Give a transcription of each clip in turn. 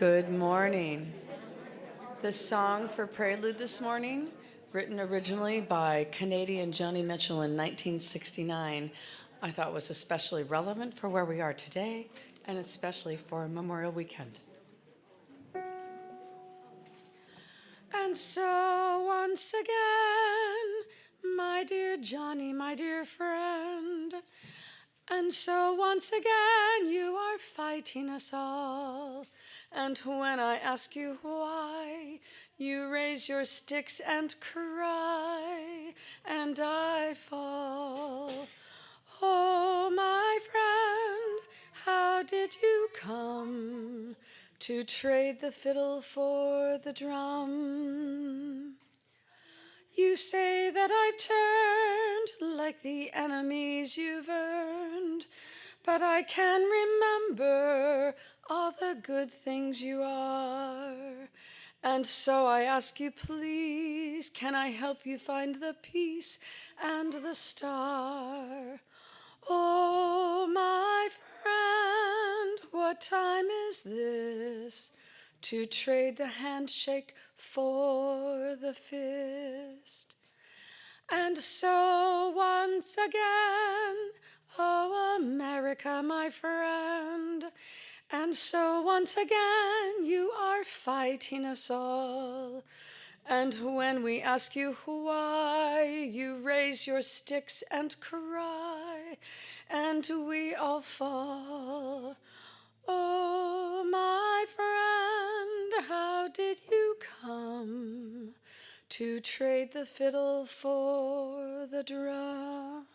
Good morning. The song for Prelude this morning, written originally by Canadian Joni Mitchell in 1969, I thought was especially relevant for where we are today and especially for Memorial Weekend. And so once again, my dear Johnny, my dear friend, and so once again you are fighting us all. And when I ask you why, you raise your sticks and cry, and I fall. Oh, my friend, how did you come to trade the fiddle for the drum? You say that I've turned like the enemies you've earned, but I can remember all the good things you are. And so I ask you, please, can I help you find the peace and the star? Oh, my friend, what time is this to trade the handshake for the fist? And so once again, oh, America, my friend, and so once again you are fighting us all. And when we ask you why, you raise your sticks and cry, and we all fall. Oh, my friend, how did you come to trade the fiddle for the drum?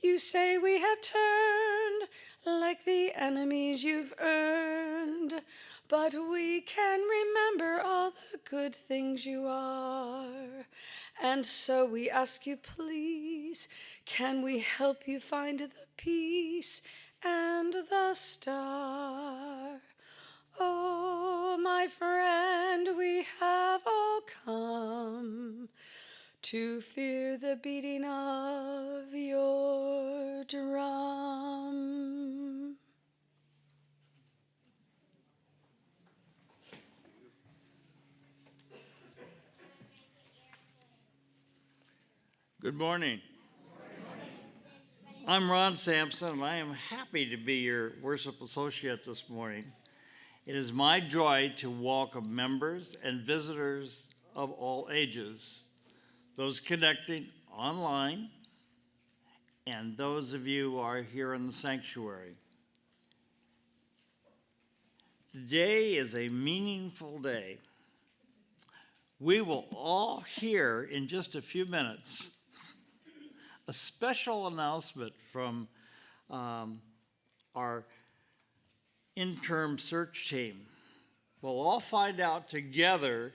You say we have turned like the enemies you've earned, but we can remember all the good things you are. And so we ask you, please, can we help you find the peace and the star? Oh, my friend, we have all come to fear the beating of your drum. Good morning. I'm Ron Sampson, and I am happy to be your worship associate this morning. It is my joy to welcome members and visitors of all ages, those connecting online, and those of you who are here in the sanctuary. Today is a meaningful day. We will all hear in just a few minutes a special announcement from our interim search team. We'll all find out together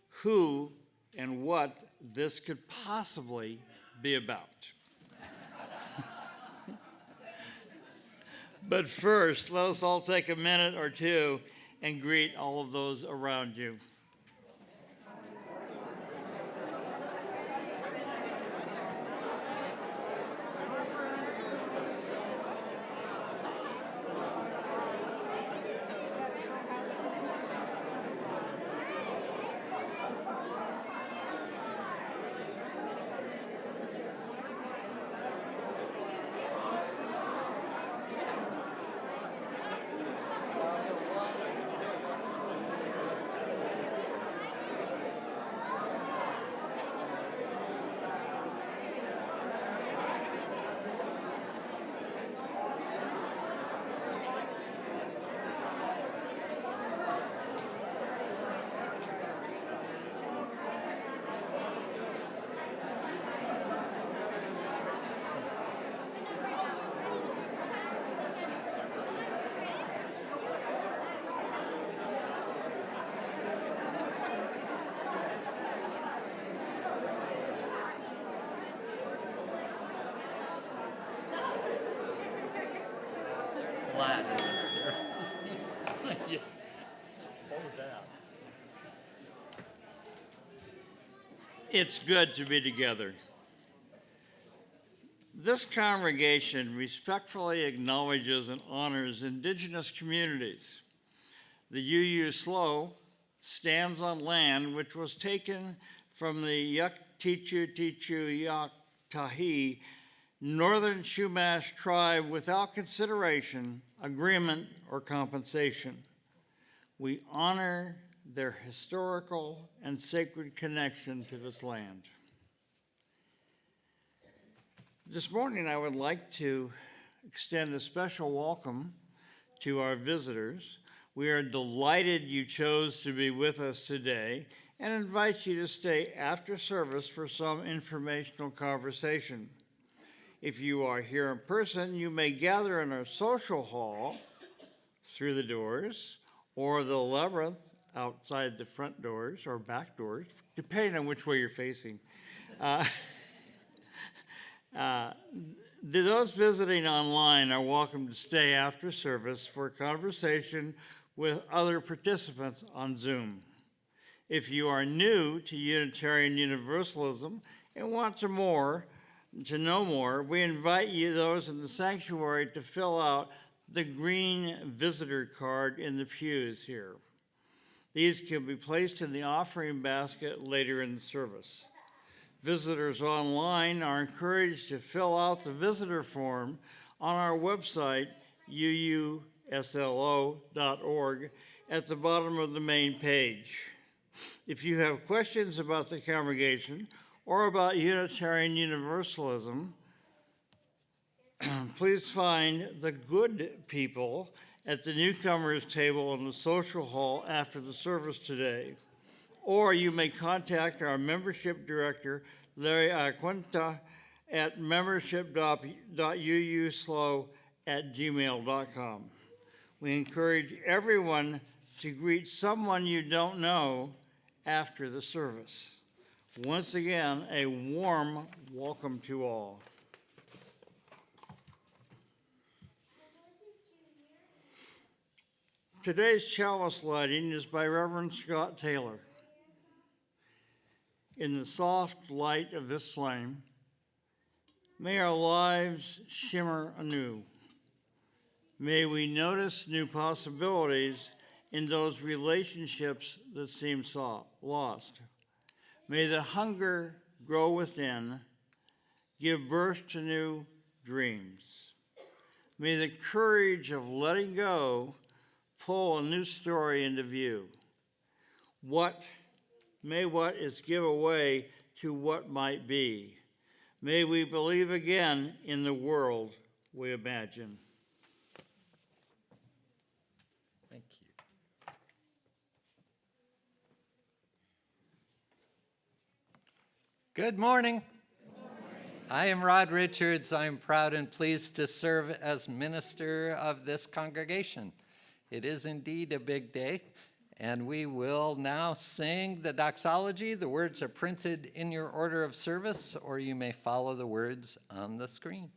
who and what this could possibly be about. But first, let us all take a minute or two and greet all of those around you. It's good to be together. This congregation respectfully acknowledges and honors Indigenous communities, The UUSLO stands on land which was taken from the Yaktichu-Tichu-Yaktahi Northern Chumash tribe without consideration, agreement, or compensation. We honor their historical and sacred connection to this land. This morning, I would like to extend a special welcome to our visitors. We are delighted you chose to be with us today and invite you to stay after service for some informational conversation. If you are here in person, you may gather in our social hall through the doors or the labyrinth outside the front doors or back doors, depending on which way you're facing. Those visiting online are welcome to stay after service for a conversation with other participants on Zoom. If you are new to Unitarian Universalism and want to know more, we invite you, those in the sanctuary, to fill out the green visitor card in the pews here. These can be placed in the offering basket later in the service. Visitors online are encouraged to fill out the visitor form on our website, UUSLO.org, at the bottom of the main page. If you have questions about the congregation or about Unitarian Universalism, please find the good people at the newcomers table in the social hall after the service today. Or you may contact our membership director, Larry Aquinta, at membership.uuslo@gmail.com. We encourage everyone to greet someone you don't know after the service. Once again, a warm welcome to all. Today's chalice lighting is by Reverend Scott Taylor. In the soft light of this flame, may our lives shimmer anew. May we notice new possibilities in those relationships that seem lost. May the hunger grow within, give birth to new dreams. May the courage of letting go pull a new story into view. May what is give way to what might be. May we believe again in the world we imagine. Thank you. Good morning. I am Rod Richards. I'm proud and pleased to serve as minister of this congregation. It is indeed a big day, and we will now sing the doxology. The words are printed in your order of service, or you may follow the words on the screen.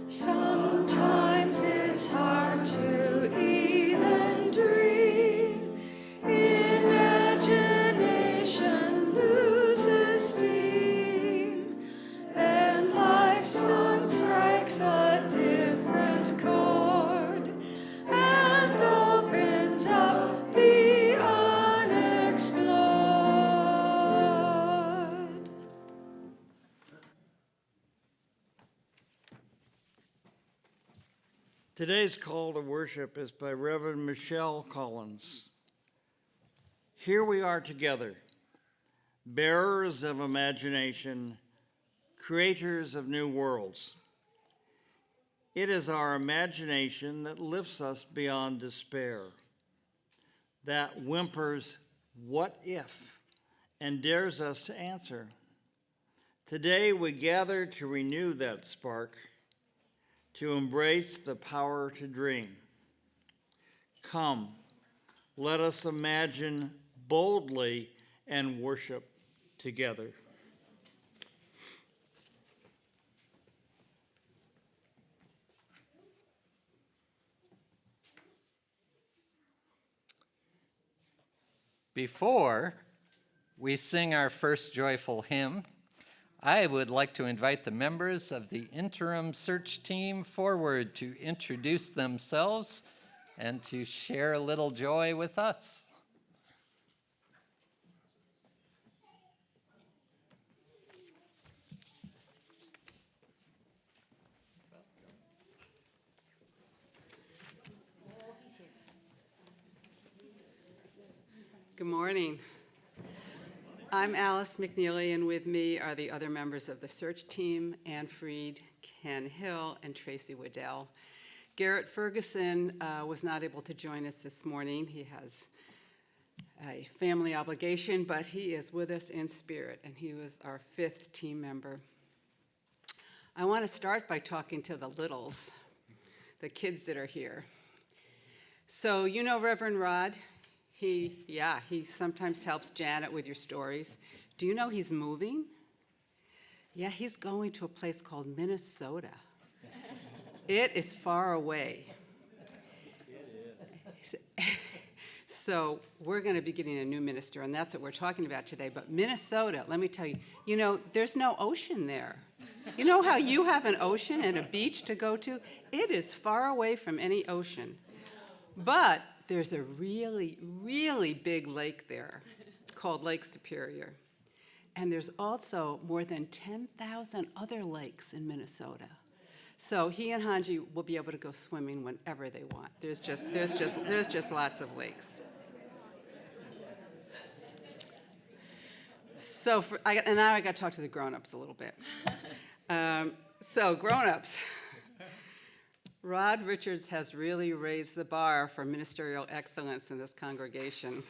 Sometimes it's hard to even dream. Imagination loses steam. Then life's sun strikes a different chord and opens up the unexplored. Today's call to worship is by Reverend Michelle Collins. Here we are together, bearers of imagination, creators of new worlds. It is our imagination that lifts us beyond despair, that whimpers, "What if?" and dares us to answer. Today we gather to renew that spark, to embrace the power to dream. Come, let us imagine boldly and worship together. Before we sing our first joyful hymn, I would like to invite the members of the interim search team forward to introduce themselves and to share a little joy with us. Good morning. I'm Alice McNeely, and with me are the other members of the search team, Ann Freed, Ken Hill, and Tracy Weddell. Garrett Ferguson was not able to join us this morning. He has a family obligation, but he is with us in spirit, and he was our 5th team member. I want to start by talking to the littles, the kids that are here. So you know Reverend Rod? He sometimes helps Janet with your stories. Do you know he's moving? Yeah, he's going to a place called Minnesota. It is far away. So we're going to be getting a new minister, and that's what we're talking about today. But Minnesota, let me tell you, there's no ocean there. You know how you have an ocean and a beach to go to? It is far away from any ocean. But there's a really, really big lake there called Lake Superior. And there's also more than 10,000 other lakes in Minnesota. So he and Hanji will be able to go swimming whenever they want. There's just lots of lakes. So now I got to talk to the grown-ups a little bit. So grown-ups. Rod Richards has really raised the bar for ministerial excellence in this congregation.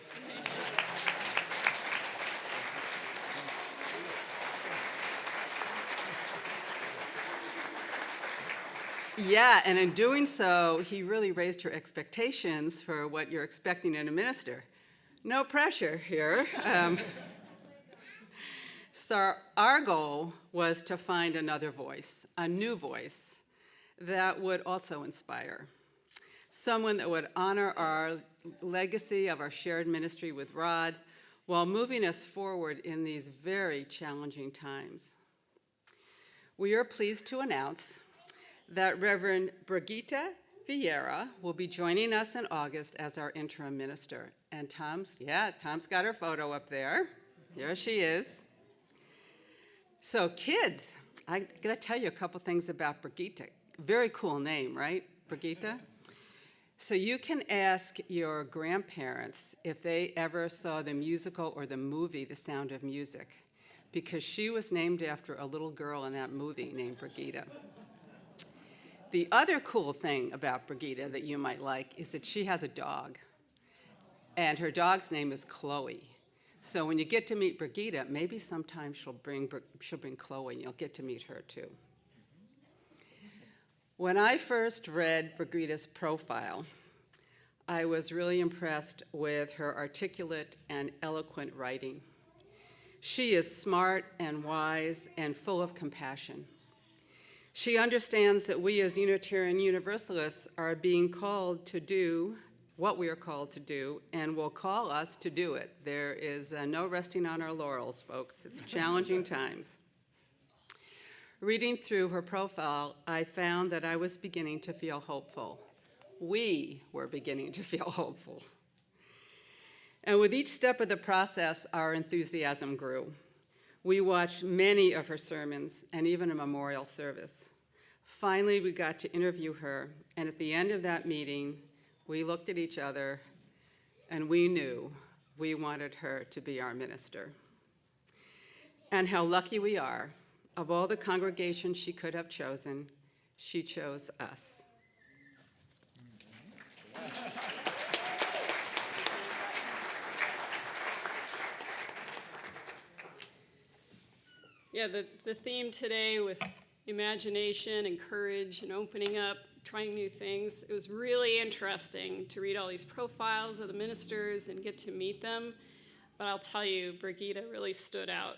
Yeah, and in doing so, he really raised your expectations for what you're expecting in a minister. No pressure here. So our goal was to find another voice, a new voice, that would also inspire. Someone that would honor our legacy of our shared ministry with Rod while moving us forward in these very challenging times. We are pleased to announce that Reverend Brigitte Vieira will be joining us in August as our interim minister. And Tom's got her photo up there. There she is. So kids, I gotta tell you a couple things about Brigitte. Very cool name, right, Brigitte? So you can ask your grandparents if they ever saw the musical or the movie The Sound of Music, because she was named after a little girl in that movie named Brigitte. The other cool thing about Brigitte that you might like is that she has a dog, and her dog's name is Chloe. So when you get to meet Brigitte, maybe sometime she'll bring Chloe, and you'll get to meet her too. When I first read Brigitte's profile, I was really impressed with her articulate and eloquent writing. She is smart and wise and full of compassion. She understands that we as Unitarian Universalists are being called to do what we are called to do, and will call us to do it. There is no resting on our laurels, folks. It's challenging times. Reading through her profile, I found that I was beginning to feel hopeful. We were beginning to feel hopeful. And with each step of the process, our enthusiasm grew. We watched many of her sermons and even a memorial service. Finally, we got to interview her, and at the end of that meeting, we looked at each other, and we knew we wanted her to be our minister. And how lucky we are. Of all the congregations she could have chosen, she chose us. Yeah, the theme today with imagination and courage and opening up, trying new things, it was really interesting to read all these profiles of the ministers and get to meet them. But I'll tell you, Brigitte really stood out.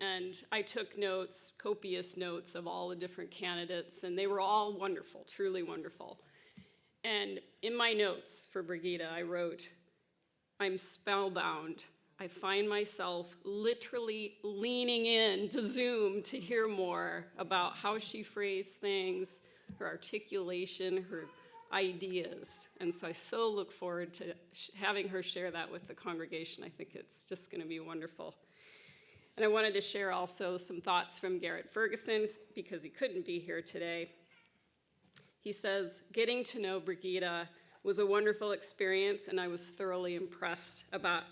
And I took notes, copious notes of all the different candidates, and they were all wonderful, truly wonderful. And in my notes for Brigitte, I wrote, "I'm spellbound. I find myself literally leaning in to Zoom to hear more about how she phrased things, her articulation, her ideas. And so I so look forward to having her share that with the congregation. I think it's just going to be wonderful. And I wanted to share also some thoughts from Garrett Ferguson because he couldn't be here today. He says, getting to know Brigitte was a wonderful experience, and I was thoroughly impressed about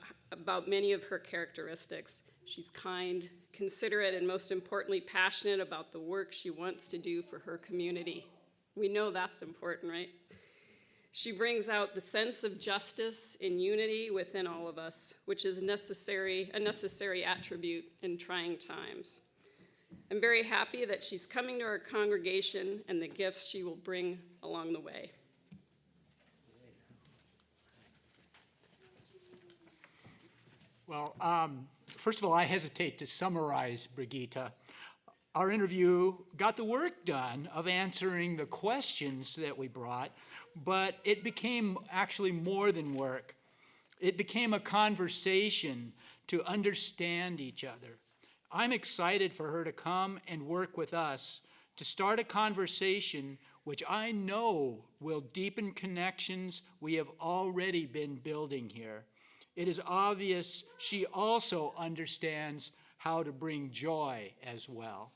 many of her characteristics. She's kind, considerate, and most importantly, passionate about the work she wants to do for her community. We know that's important, right? She brings out the sense of justice and unity within all of us, which is a necessary attribute in trying times. I'm very happy that she's coming to our congregation and the gifts she will bring along the way. Well, first of all, I hesitate to summarize Brigitte. Our interview got the work done of answering the questions that we brought, but it became actually more than work. It became a conversation to understand each other. I'm excited for her to come and work with us to start a conversation which I know will deepen connections we have already been building here. It is obvious she also understands how to bring joy as well.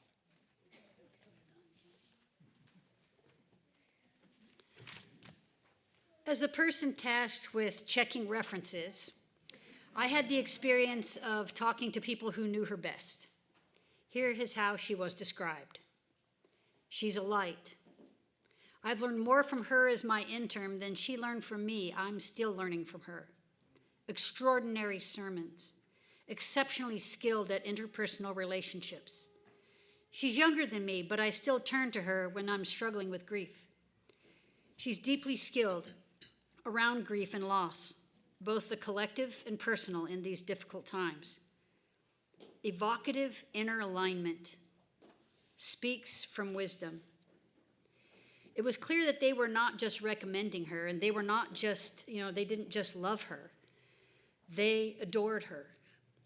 As the person tasked with checking references, I had the experience of talking to people who knew her best. Here is how she was described. She's a light. I've learned more from her as my intern than she learned from me. I'm still learning from her. Extraordinary sermons, exceptionally skilled at interpersonal relationships. She's younger than me, but I still turn to her when I'm struggling with grief. She's deeply skilled around grief and loss, both the collective and personal in these difficult times. Evocative inner alignment, speaks from wisdom. It was clear that they were not just recommending her, and they were not just, they didn't just love her. They adored her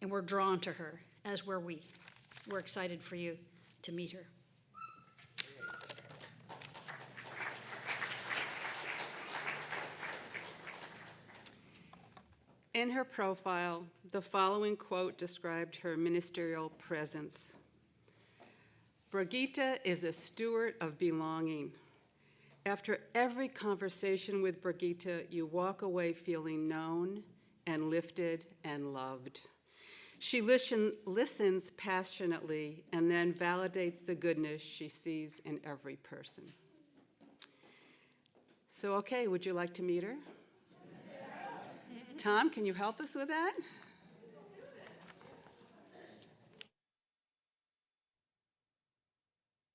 and were drawn to her, as were we. We're excited for you to meet her. In her profile, the following quote described her ministerial presence. Brigitte is a steward of belonging. After every conversation with Brigitte, you walk away feeling known and lifted and loved. She listens passionately and then validates the goodness she sees in every person. So, okay, would you like to meet her? Tom, can you help us with that?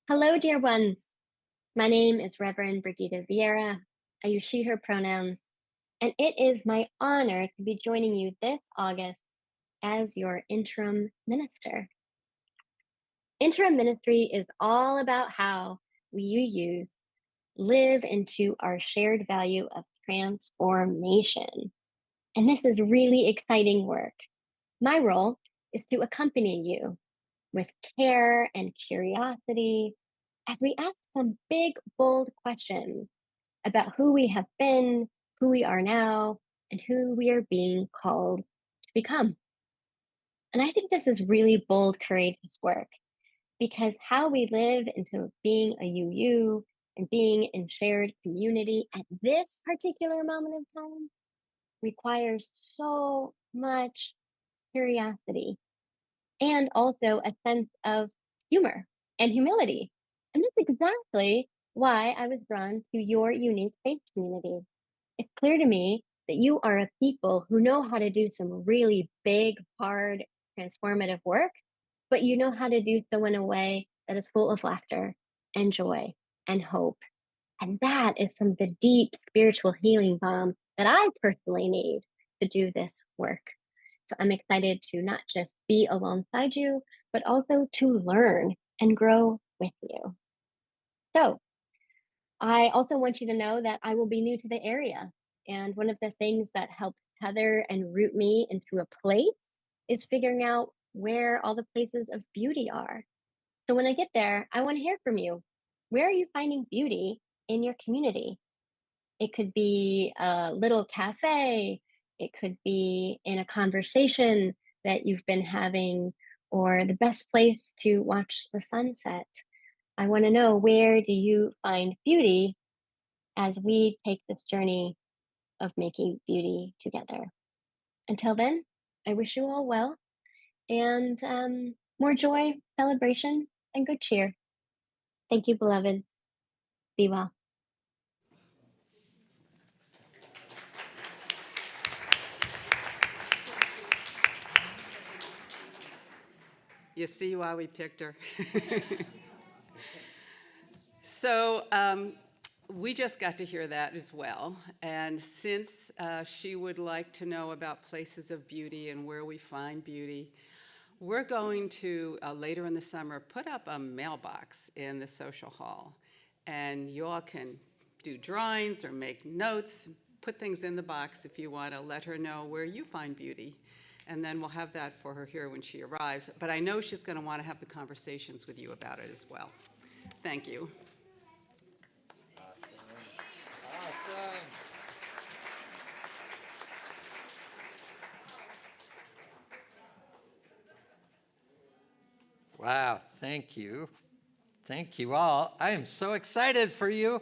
Hello, dear ones. My name is Reverend Brigitte Vieira. I use she, her pronouns, and it is my honor to be joining you this August as your interim minister. Interim ministry is all about how we UUs live into our shared value of transformation. And this is really exciting work. My role is to accompany you with care and curiosity as we ask some big, bold questions about who we have been, who we are now, and who we are being called to become. And I think this is really bold, courageous work because how we live into being a UU and being in shared community at this particular moment of time requires so much curiosity and also a sense of humor and humility. And that's exactly why I was drawn to your unique faith community. It's clear to me that you are a people who know how to do some really big, hard, transformative work, but you know how to do so in a way that is full of laughter and joy and hope. And that is some of the deep spiritual healing balm that I personally need to do this work. So I'm excited to not just be alongside you, but also to learn and grow with you. So I also want you to know that I will be new to the area. And one of the things that helped tether and root me into a place is figuring out where all the places of beauty are. So when I get there, I want to hear from you. Where are you finding beauty in your community? It could be a little cafe, it could be in a conversation that you've been having, or the best place to watch the sunset. I want to know, where do you find beauty as we take this journey of making beauty together? Until then, I wish you all well and more joy, celebration, and good cheer. Thank you, beloveds. Be well. You see why we picked her? So we just got to hear that as well. And since she would like to know about places of beauty and where we find beauty, we're going to, later in the summer, put up a mailbox in the social hall. And you all can do drawings or make notes, put things in the box if you want to let her know where you find beauty. And then we'll have that for her here when she arrives. But I know she's going to want to have the conversations with you about it as well. Thank you. Awesome. Wow, thank you. Thank you all. I am so excited for you.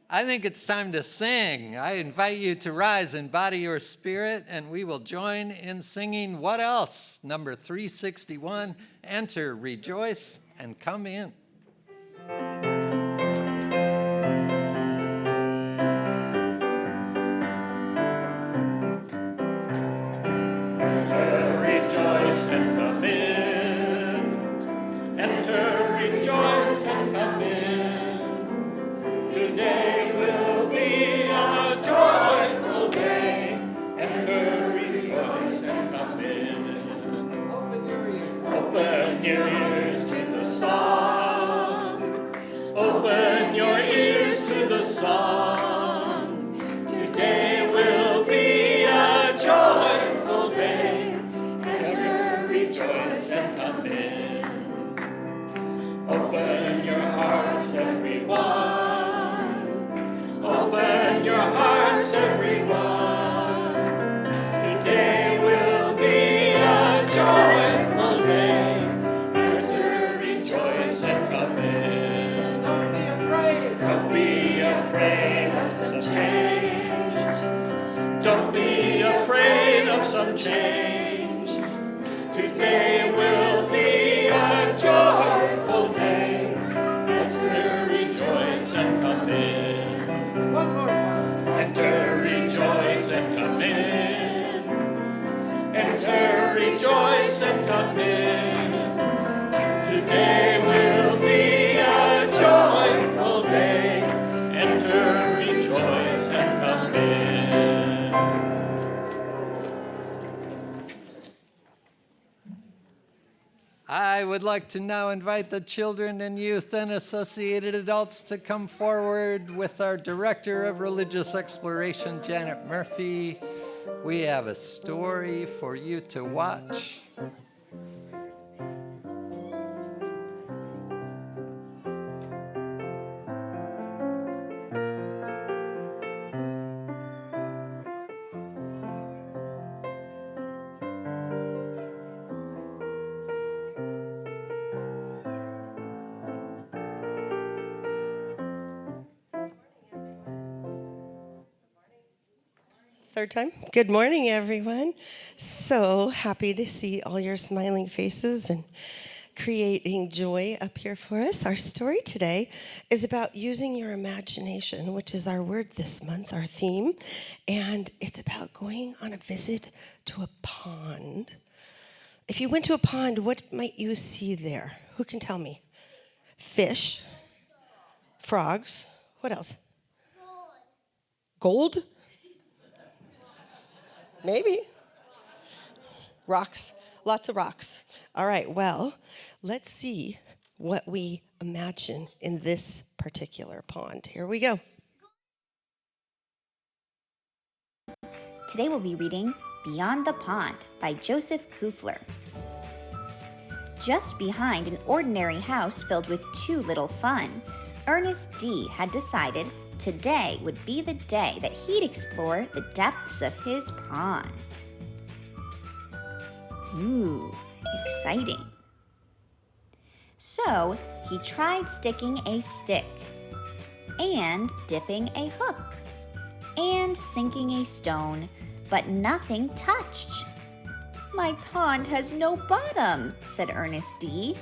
I think it's time to sing. I invite you to rise in body or spirit, and we will join in singing What Else? Number 361, Enter, Rejoice, and Come In. Enter, rejoice, and come in. Enter, rejoice, and come in. Today will be a joyful day. Enter, rejoice, and come in. Open your ears to the song. Open your ears to the song. Today will be a joyful day. Enter, rejoice, and come in. Open your hearts, everyone. Open your hearts, everyone. Today will be a joyful day. Enter, rejoice, and come in. Don't be afraid. Don't be afraid of some change. Don't be afraid of some change. Today will be a joyful day. Enter, rejoice, and come in. One more time. Enter, rejoice, and come in. Enter, rejoice, and come in. Today will be a joyful day. Enter, rejoice, and come in. I would like to now invite the children and youth and associated adults to come forward with our Director of Religious Exploration, Janet Murphy. We have a story for you to watch. Third time. Good morning, everyone. So happy to see all your smiling faces and creating joy up here for us. Our story today is about using your imagination, which is our word this month, our theme. And it's about going on a visit to a pond. If you went to a pond, what might you see there? Who can tell me? Fish, frogs, what else? Gold? Maybe. Rocks, lots of rocks. All right, well, let's see what we imagine in this particular pond. Here we go. Today we'll be reading Beyond the Pond by Joseph Kufler. Just behind an ordinary house filled with too little fun, Ernest D. had decided today would be the day that he'd explore the depths of his pond. Ooh, exciting. So he tried sticking a stick, and dipping a hook, and sinking a stone, but nothing touched. "My pond has no bottom," said Ernest D.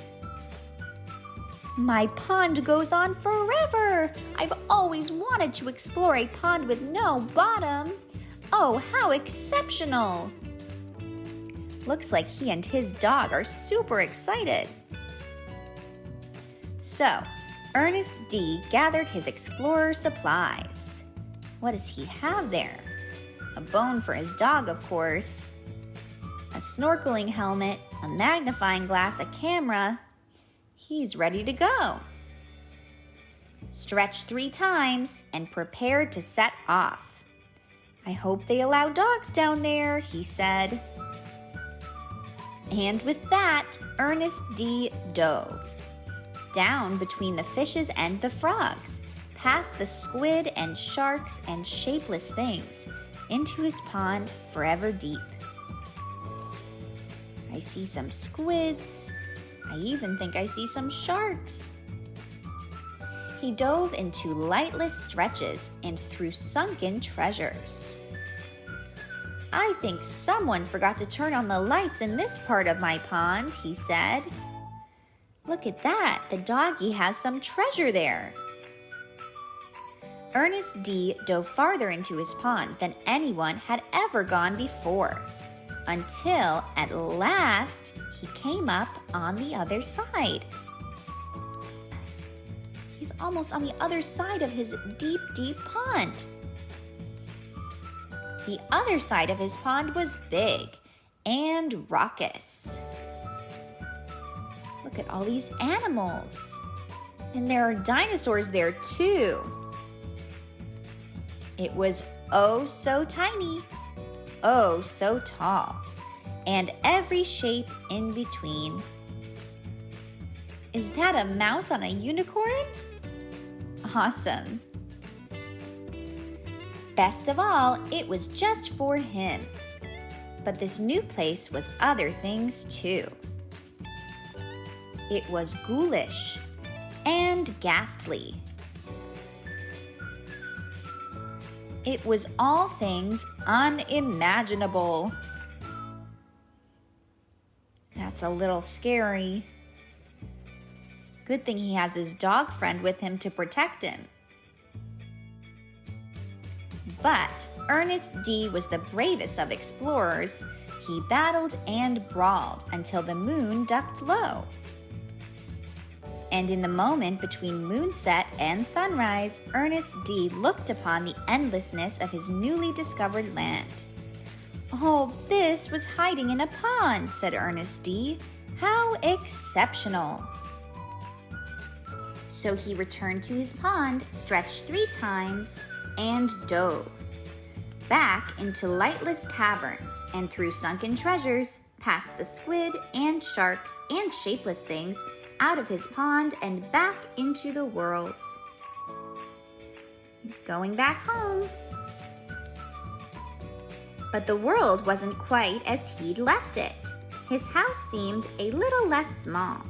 "My pond goes on forever. I've always wanted to explore a pond with no bottom. Oh, how exceptional!" Looks like he and his dog are super excited. So, Ernest D. gathered his explorer supplies. What does he have there? A bone for his dog, of course. A snorkeling helmet, a magnifying glass, a camera. He's ready to go. Stretched 3 times and prepared to set off. "I hope they allow dogs down there," he said. And with that, Ernest D. dove. Down between the fishes and the frogs, past the squid and sharks and shapeless things, into his pond forever deep. I see some squids. I even think I see some sharks. He dove into lightless stretches and through sunken treasures. "I think someone forgot to turn on the lights in this part of my pond," he said. "Look at that, the doggy has some treasure there." Ernest D. dove farther into his pond than anyone had ever gone before, until at last he came up on the other side. He's almost on the other side of his deep, deep pond. The other side of his pond was big and raucous. Look at all these animals. And there are dinosaurs there too. It was oh so tiny, oh so tall, and every shape in between. Is that a mouse on a unicorn? Awesome. Best of all, it was just for him. But this new place was other things too. It was ghoulish and ghastly. It was all things unimaginable. That's a little scary. Good thing he has his dog friend with him to protect him. But Ernest D. was the bravest of explorers. He battled and brawled until the moon ducked low. And in the moment between moonset and sunrise, Ernest D. looked upon the endlessness of his newly discovered land. "Oh, this was hiding in a pond," said Ernest D. "How exceptional!" So he returned to his pond, stretched 3 times, and dove. Back into lightless caverns and through sunken treasures, past the squid and sharks and shapeless things, out of his pond and back into the world. He's going back home. But the world wasn't quite as he'd left it. His house seemed a little less small,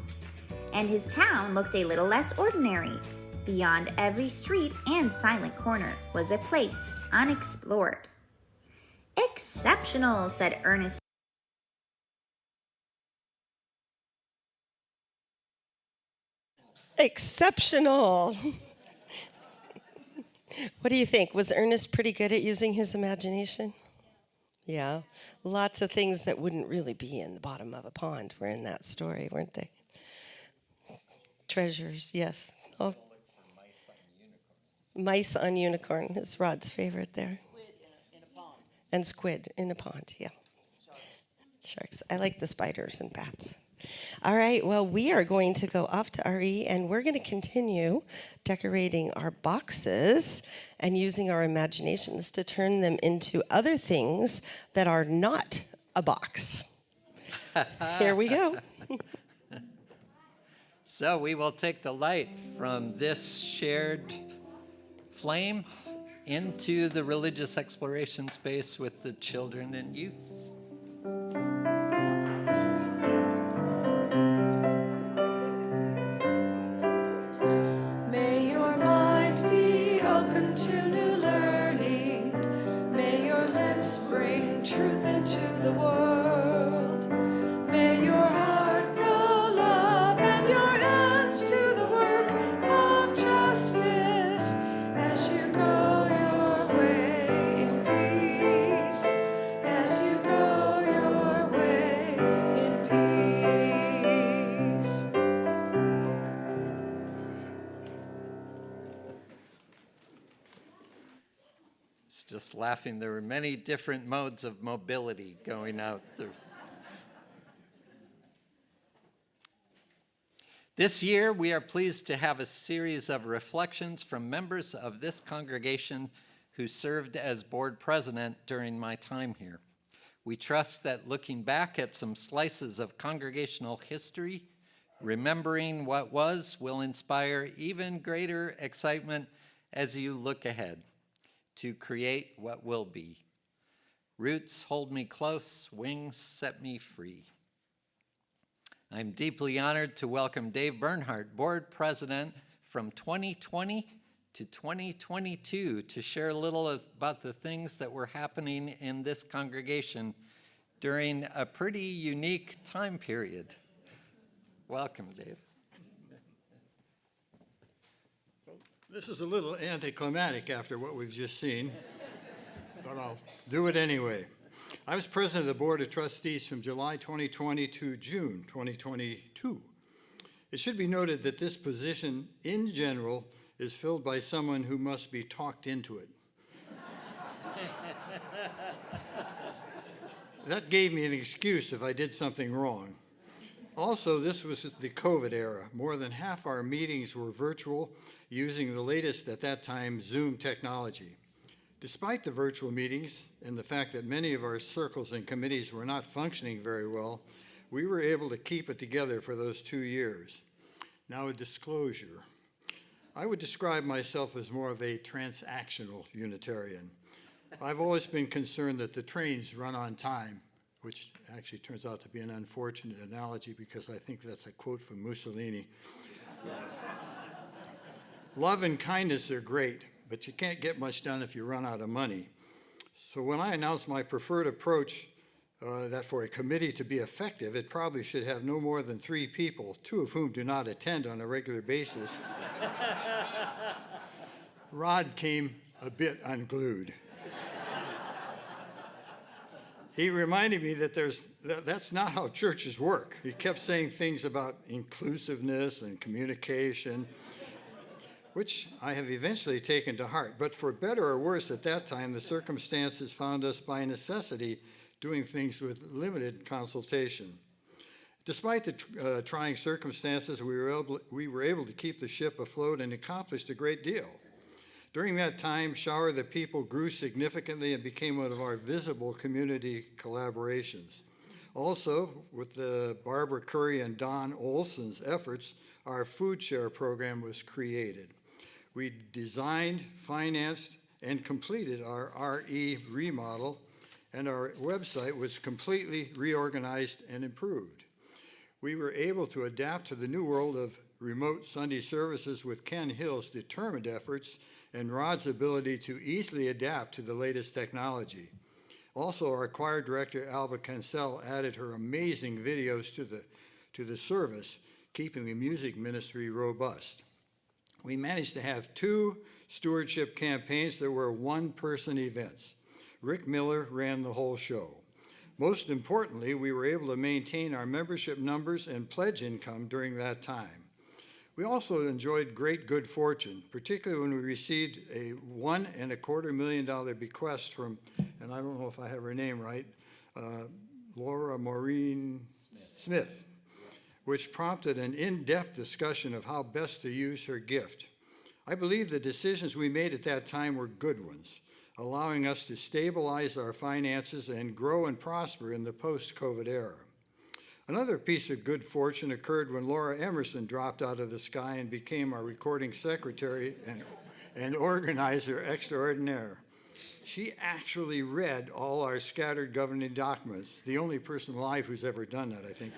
and his town looked a little less ordinary. Beyond every street and silent corner was a place unexplored. "Exceptional," said Ernest. Exceptional. What do you think? Was Ernest pretty good at using his imagination? Yeah. Lots of things that wouldn't really be in the bottom of a pond were in that story, weren't they? Treasures, yes. Oh. Mice on unicorn is Rod's favorite there. Squid in a pond. And squid in a pond, yeah. Sharks. I like the spiders and bats. All right, well, we are going to go off to RE and we're going to continue decorating our boxes and using our imaginations to turn them into other things that are not a box. Here we go. So we will take the light from this shared flame into the religious exploration space with the children and youth. May your mind be open to new learning. May your lips bring truth into the world. May your heart know love and your hands do the work of justice as you go your way in peace. As you go your way in peace. It's just laughing. There were many different modes of mobility going out there. This year, we are pleased to have a series of reflections from members of this congregation who served as board president during my time here. We trust that looking back at some slices of congregational history, remembering what was will inspire even greater excitement as you look ahead to create what will be. Roots hold me close, wings set me free. I'm deeply honored to welcome Dave Bernhardt, board president from 2020 to 2022, to share a little about the things that were happening in this congregation during a pretty unique time period. Welcome, Dave. This is a little anticlimactic after what we've just seen, but I'll do it anyway. I was president of the Board of Trustees from July 2020 to June 2022. It should be noted that this position, in general, is filled by someone who must be talked into it. That gave me an excuse if I did something wrong. Also, this was the COVID era. More than half our meetings were virtual, using the latest at that time, Zoom technology. Despite the virtual meetings and the fact that many of our circles and committees were not functioning very well, we were able to keep it together for those 2 years. Now, a disclosure. I would describe myself as more of a transactional Unitarian. I've always been concerned that the trains run on time, which actually turns out to be an unfortunate analogy because I think that's a quote from Mussolini. Love and kindness are great, but you can't get much done if you run out of money. So when I announced my preferred approach, that for a committee to be effective, it probably should have no more than 3 people, 2 of whom do not attend on a regular basis, Rod came a bit unglued. He reminded me that that's not how churches work. He kept saying things about inclusiveness and communication, which I have eventually taken to heart. But for better or worse, at that time, the circumstances found us by necessity doing things with limited consultation. Despite the trying circumstances, we were able to keep the ship afloat and accomplished a great deal. During that time, Shower the People grew significantly and became one of our visible community collaborations. Also, with Barbara Curry and Don Olson's efforts, our food share program was created. We designed, financed, and completed our RE remodel, and our website was completely reorganized and improved. We were able to adapt to the new world of remote Sunday services with Ken Hill's determined efforts and Rod's ability to easily adapt to the latest technology. Also, our choir director, Alba Cancel, added her amazing videos to the service, keeping the music ministry robust. We managed to have 2 stewardship campaigns that were one-person events. Rick Miller ran the whole show. Most importantly, we were able to maintain our membership numbers and pledge income during that time. We also enjoyed great good fortune, particularly when we received a $1.25 million bequest from, and I don't know if I have her name right, Laura Maureen Smith. which prompted an in-depth discussion of how best to use her gift. I believe the decisions we made at that time were good ones, allowing us to stabilize our finances and grow and prosper in the post-COVID era. Another piece of good fortune occurred when Laura Emerson dropped out of the sky and became our recording secretary and organizer extraordinaire. She actually read all our scattered governing documents, the only person alive who's ever done that, I think,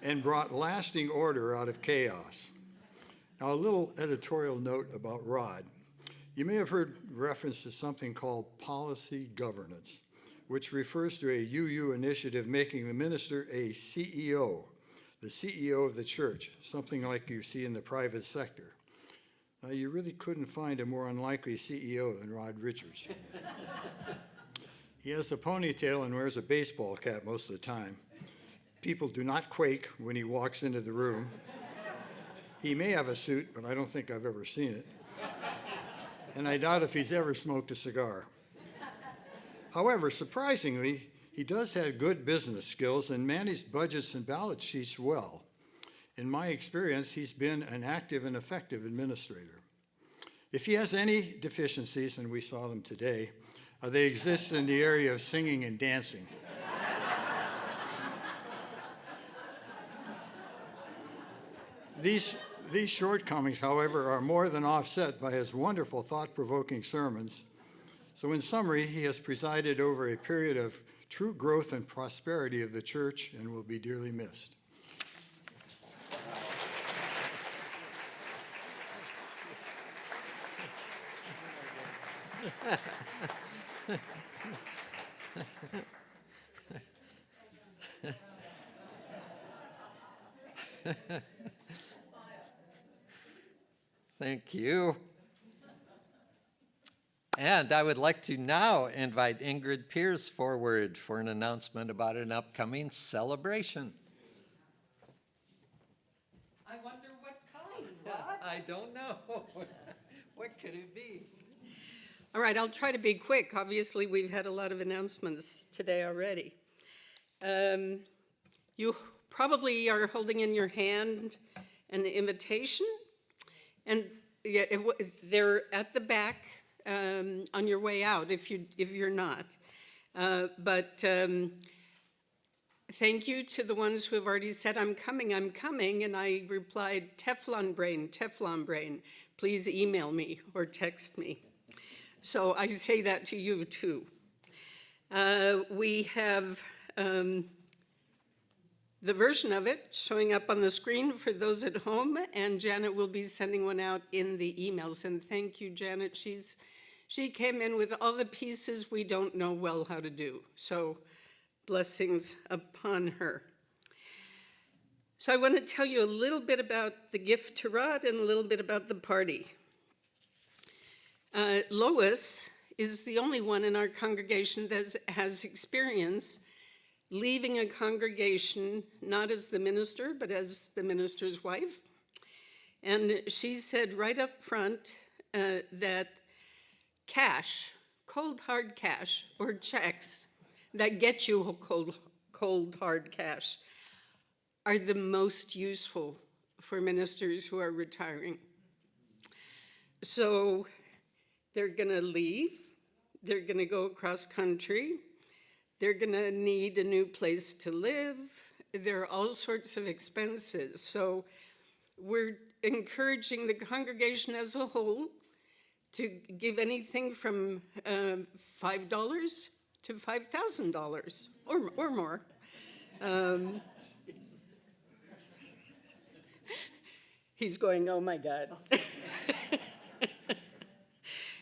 and brought lasting order out of chaos. Now, a little editorial note about Rod. You may have heard reference to something called policy governance, which refers to a UU initiative making the minister a CEO, the CEO of the church, something like you see in the private sector. Now, you really couldn't find a more unlikely CEO than Rod Richards. He has a ponytail and wears a baseball cap most of the time. People do not quake when he walks into the room. He may have a suit, but I don't think I've ever seen it. And I doubt if he's ever smoked a cigar. However, surprisingly, he does have good business skills and managed budgets and balance sheets well. In my experience, he's been an active and effective administrator. If he has any deficiencies, and we saw them today, they exist in the area of singing and dancing. These shortcomings, however, are more than offset by his wonderful thought-provoking sermons. So in summary, he has presided over a period of true growth and prosperity of the church and will be dearly missed. Thank you. And I would like to now invite Ingrid Pierce forward for an announcement about an upcoming celebration. I wonder what kind, Dot? I don't know. What could it be? All right, I'll try to be quick. Obviously, we've had a lot of announcements today already. You probably are holding in your hand an invitation, and yeah, they're at the back on your way out if you're not. But thank you to the ones who have already said, I'm coming, and I replied, Teflon brain, please email me or text me. So I say that to you too. We have the version of it showing up on the screen for those at home, and Janet will be sending one out in the emails. And thank you, Janet. She came in with all the pieces we don't know well how to do. So blessings upon her. So I want to tell you a little bit about the gift to Rod and a little bit about the party. Lois is the only one in our congregation that has experience leaving a congregation, not as the minister, but as the minister's wife. And she said right up front that cash, cold hard cash, or checks that get you cold hard cash are the most useful for ministers who are retiring. So they're gonna leave, they're gonna go across country, they're gonna need a new place to live. There are all sorts of expenses. So we're encouraging the congregation as a whole to give anything from $5 to $5,000 or more. He's going, oh my God.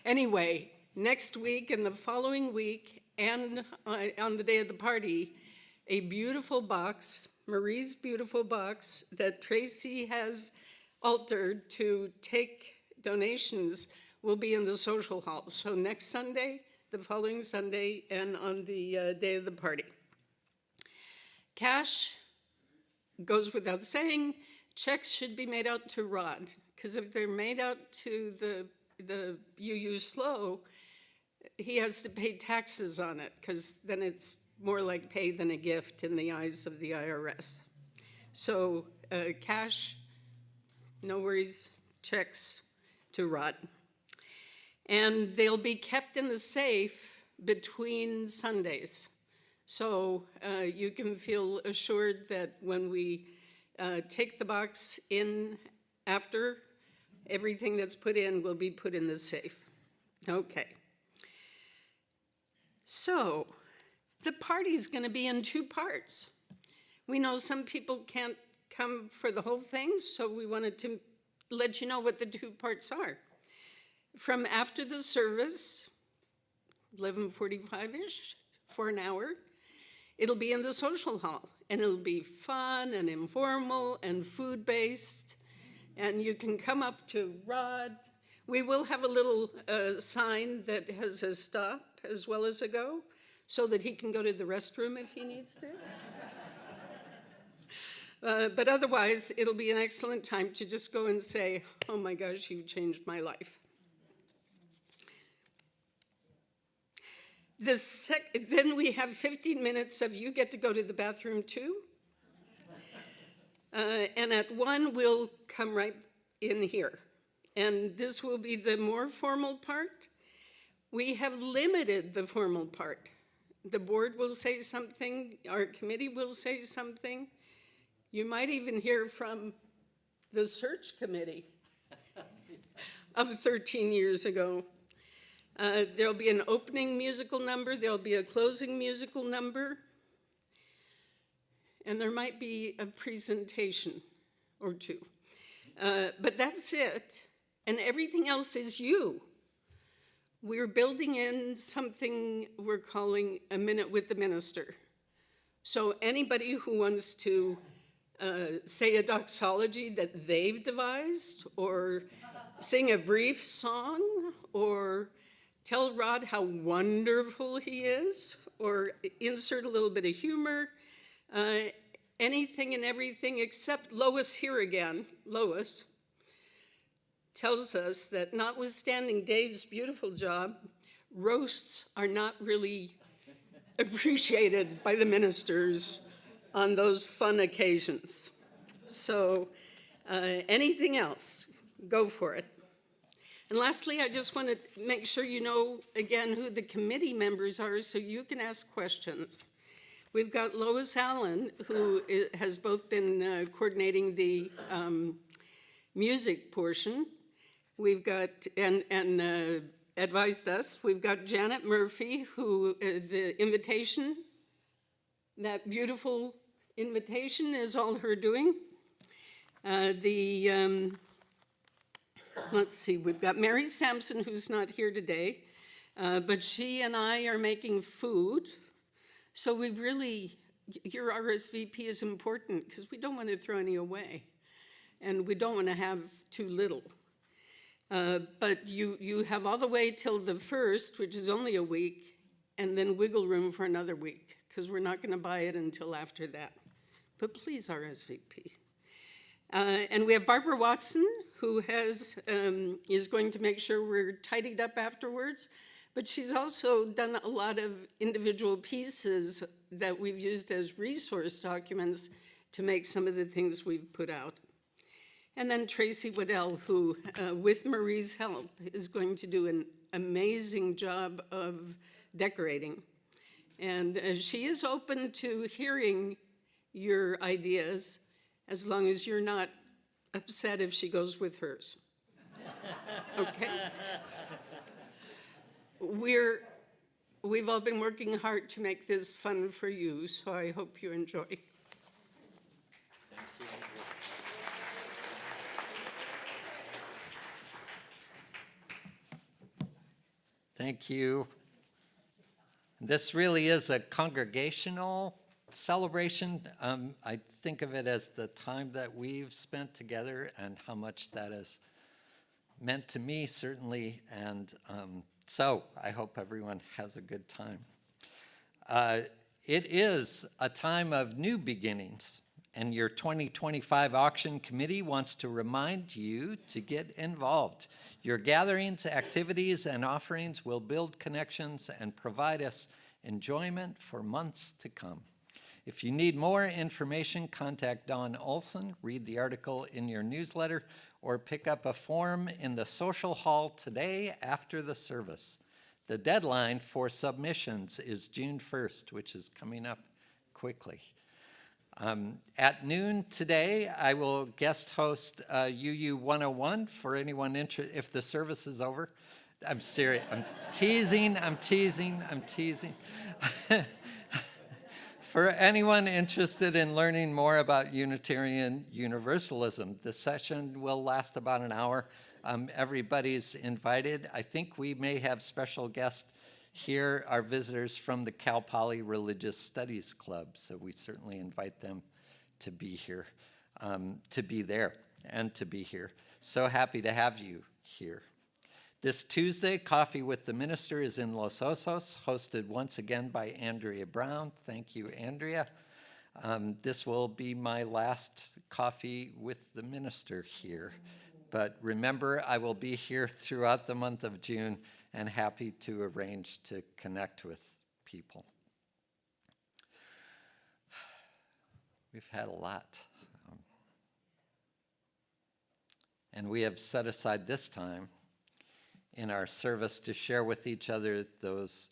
Anyway, next week and the following week, and on the day of the party, a beautiful box, Marie's beautiful box that Tracy has altered to take donations will be in the social hall. So next Sunday, the following Sunday, and on the day of the party. Cash goes without saying. Checks should be made out to Rod, because if they're made out to the UUSLO, he has to pay taxes on it, because then it's more like pay than a gift in the eyes of the IRS. So cash, no worries, checks to Rod. And they'll be kept in the safe between Sundays. So you can feel assured that when we take the box in after, everything that's put in will be put in the safe. Okay. So the party's going to be in two parts. We know some people can't come for the whole thing, so we wanted to let you know what the two parts are. From after the service, 11:45-ish, for an hour, it'll be in the social hall, and it'll be fun and informal and food-based, and you can come up to Rod. We will have a little sign that has a stop as well as a go, so that he can go to the restroom if he needs to. But otherwise, it'll be an excellent time to just go and say, oh my gosh, you've changed my life. Then we have 15 minutes of you get to go to the bathroom too. And at 1, we'll come right in here. And this will be the more formal part. We have limited the formal part. The board will say something, our committee will say something. You might even hear from the search committee of 13 years ago. There'll be an opening musical number, there'll be a closing musical number, and there might be a presentation or two. But that's it, and everything else is you. We're building in something we're calling a minute with the minister. So anybody who wants to say a doxology that they've devised, or sing a brief song, or tell Rod how wonderful he is, or insert a little bit of humor, anything and everything except Lois here again. Lois tells us that notwithstanding Dave's beautiful job, roasts are not really appreciated by the ministers on those fun occasions. So anything else, go for it. And lastly, I just want to make sure you know, again, who the committee members are so you can ask questions. We've got Lois Allen, who has both been coordinating the music portion. We've got, and advised us, we've got Janet Murphy, who the invitation, that beautiful invitation is all her doing. Let's see, we've got Mary Sampson, who's not here today, but she and I are making food. So we really, your RSVP is important because we don't want to throw any away, and we don't want to have too little. But you have all the way till the 1st, which is only a week, and then wiggle room for another week, because we're not going to buy it until after that. But please RSVP. And we have Barbara Watson, who is going to make sure we're tidied up afterwards, but she's also done a lot of individual pieces that we've used as resource documents to make some of the things we've put out. And then Tracy Weddell, who, with Marie's help, is going to do an amazing job of decorating. And she is open to hearing your ideas, as long as you're not upset if she goes with hers. Okay? We've all been working hard to make this fun for you, so I hope you enjoy. Thank you. This really is a congregational celebration. I think of it as the time that we've spent together and how much that has meant to me, certainly. And so I hope everyone has a good time. It is a time of new beginnings, and your 2025 auction committee wants to remind you to get involved. Your gatherings, activities, and offerings will build connections and provide us enjoyment for months to come. If you need more information, contact Dawn Olson, read the article in your newsletter, or pick up a form in the social hall today after the service. The deadline for submissions is June 1st, which is coming up quickly. At noon today, I will guest host UU 101 for anyone interested, if the service is over. I'm serious, I'm teasing. For anyone interested in learning more about Unitarian Universalism, the session will last about an hour. Everybody's invited. I think we may have special guests here, our visitors from the Cal Poly Religious Studies Club, so we certainly invite them to be here, to be there, and to be here. So happy to have you here. This Tuesday, Coffee with the Minister is in Los Osos, hosted once again by Andrea Brown. Thank you, Andrea. This will be my last Coffee with the Minister here. But remember, I will be here throughout the month of June and happy to arrange to connect with people. We've had a lot. And we have set aside this time in our service to share with each other those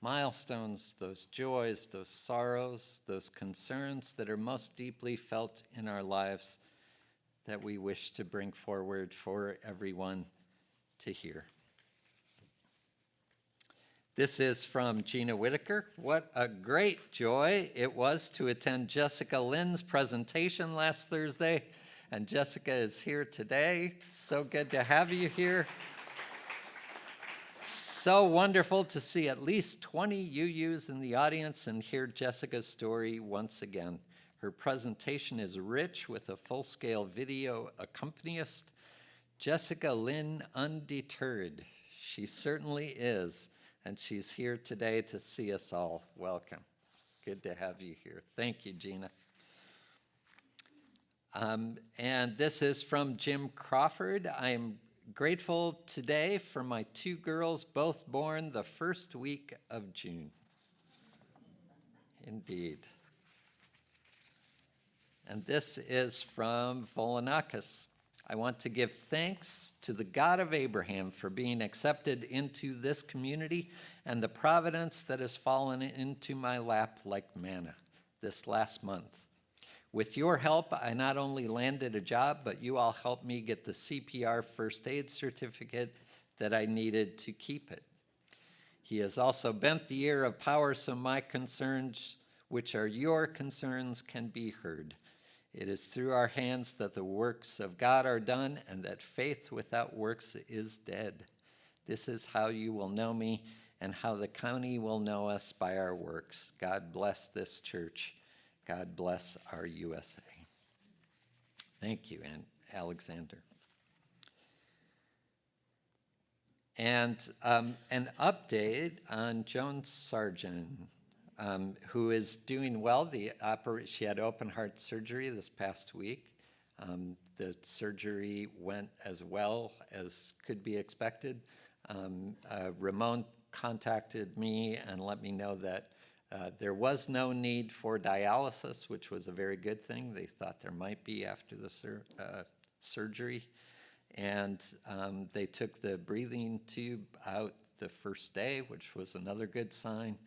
milestones, those joys, those sorrows, those concerns that are most deeply felt in our lives that we wish to bring forward for everyone to hear. This is from Gina Whitaker. What a great joy it was to attend Jessica Lynn's presentation last Thursday, and Jessica is here today. So good to have you here. So wonderful to see at least 20 UUs in the audience and hear Jessica's story once again. Her presentation is rich with a full-scale video accompanist. Jessica Lynn undeterred. She certainly is, and she's here today to see us all. Welcome. Good to have you here. Thank you, Gina. And this is from Jim Crawford. I am grateful today for my two girls, both born the first week of June. Indeed. And this is from Volanakis. I want to give thanks to the God of Abraham for being accepted into this community and the providence that has fallen into my lap like manna this last month. With your help, I not only landed a job, but you all helped me get the CPR first aid certificate that I needed to keep it. He has also bent the ear of power so my concerns, which are your concerns, can be heard. It is through our hands that the works of God are done, and that faith without works is dead. This is how you will know me, and how the county will know us by our works. God bless this church. God bless our USA. Thank you, Alexander. And an update on Joan Sargent, who is doing well. She had open heart surgery this past week. The surgery went as well as could be expected. Ramon contacted me and let me know that there was no need for dialysis, which was a very good thing. They thought there might be after the surgery. And they took the breathing tube out the first day, which was another good sign.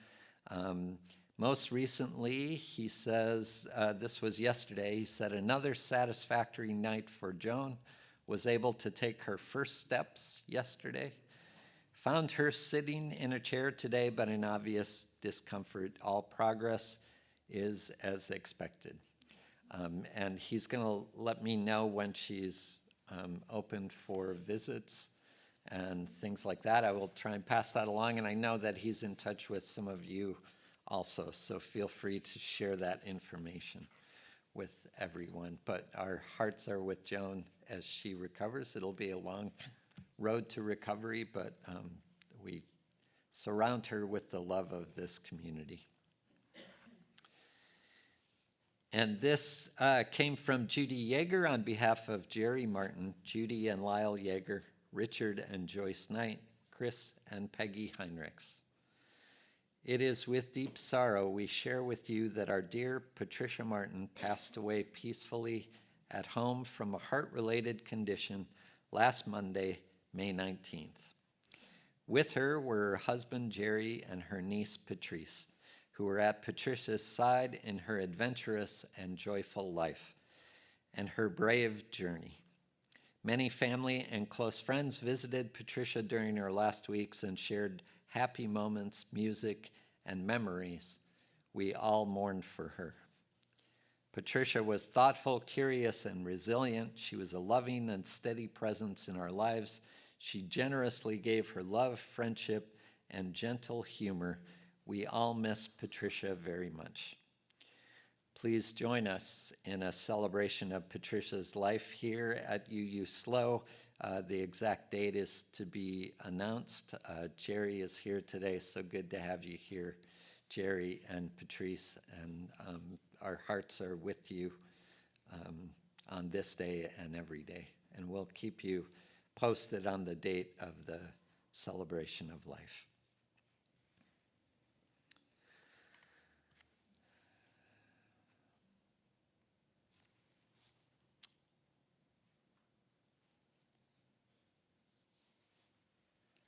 Most recently, he says, this was yesterday, he said another satisfactory night for Joan, was able to take her first steps yesterday. Found her sitting in a chair today, but in obvious discomfort. All progress is as expected. And he's going to let me know when she's open for visits and things like that. I will try and pass that along, and I know that he's in touch with some of you also, so feel free to share that information with everyone. But our hearts are with Joan as she recovers. It'll be a long road to recovery, but we surround her with the love of this community. And this came from Judy Yeager on behalf of Jerry Martin, Judy and Lyle Yeager, Richard and Joyce Knight, Chris and Peggy Heinrichs. It is with deep sorrow we share with you that our dear Patricia Martin passed away peacefully at home from a heart-related condition last Monday, May 19th. With her were her husband Jerry and her niece Patrice, who were at Patricia's side in her adventurous and joyful life and her brave journey. Many family and close friends visited Patricia during her last weeks and shared happy moments, music, and memories. We all mourned for her. Patricia was thoughtful, curious, and resilient. She was a loving and steady presence in our lives. She generously gave her love, friendship, and gentle humor. We all miss Patricia very much. Please join us in a celebration of Patricia's life here at UUSLO. The exact date is to be announced. Jerry is here today, so good to have you here, Jerry and Patrice, and our hearts are with you on this day and every day. And we'll keep you posted on the date of the celebration of life.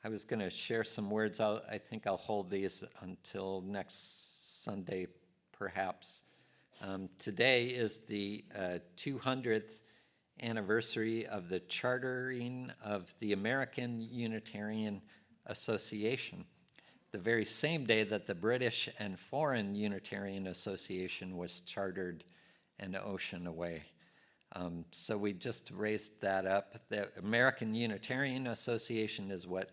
I was going to share some words. I think I'll hold these until next Sunday, perhaps. Today is the 200th anniversary of the chartering of the American Unitarian Association, the very same day that the British and Foreign Unitarian Association was chartered an ocean away. So we just raised that up. The American Unitarian Association is what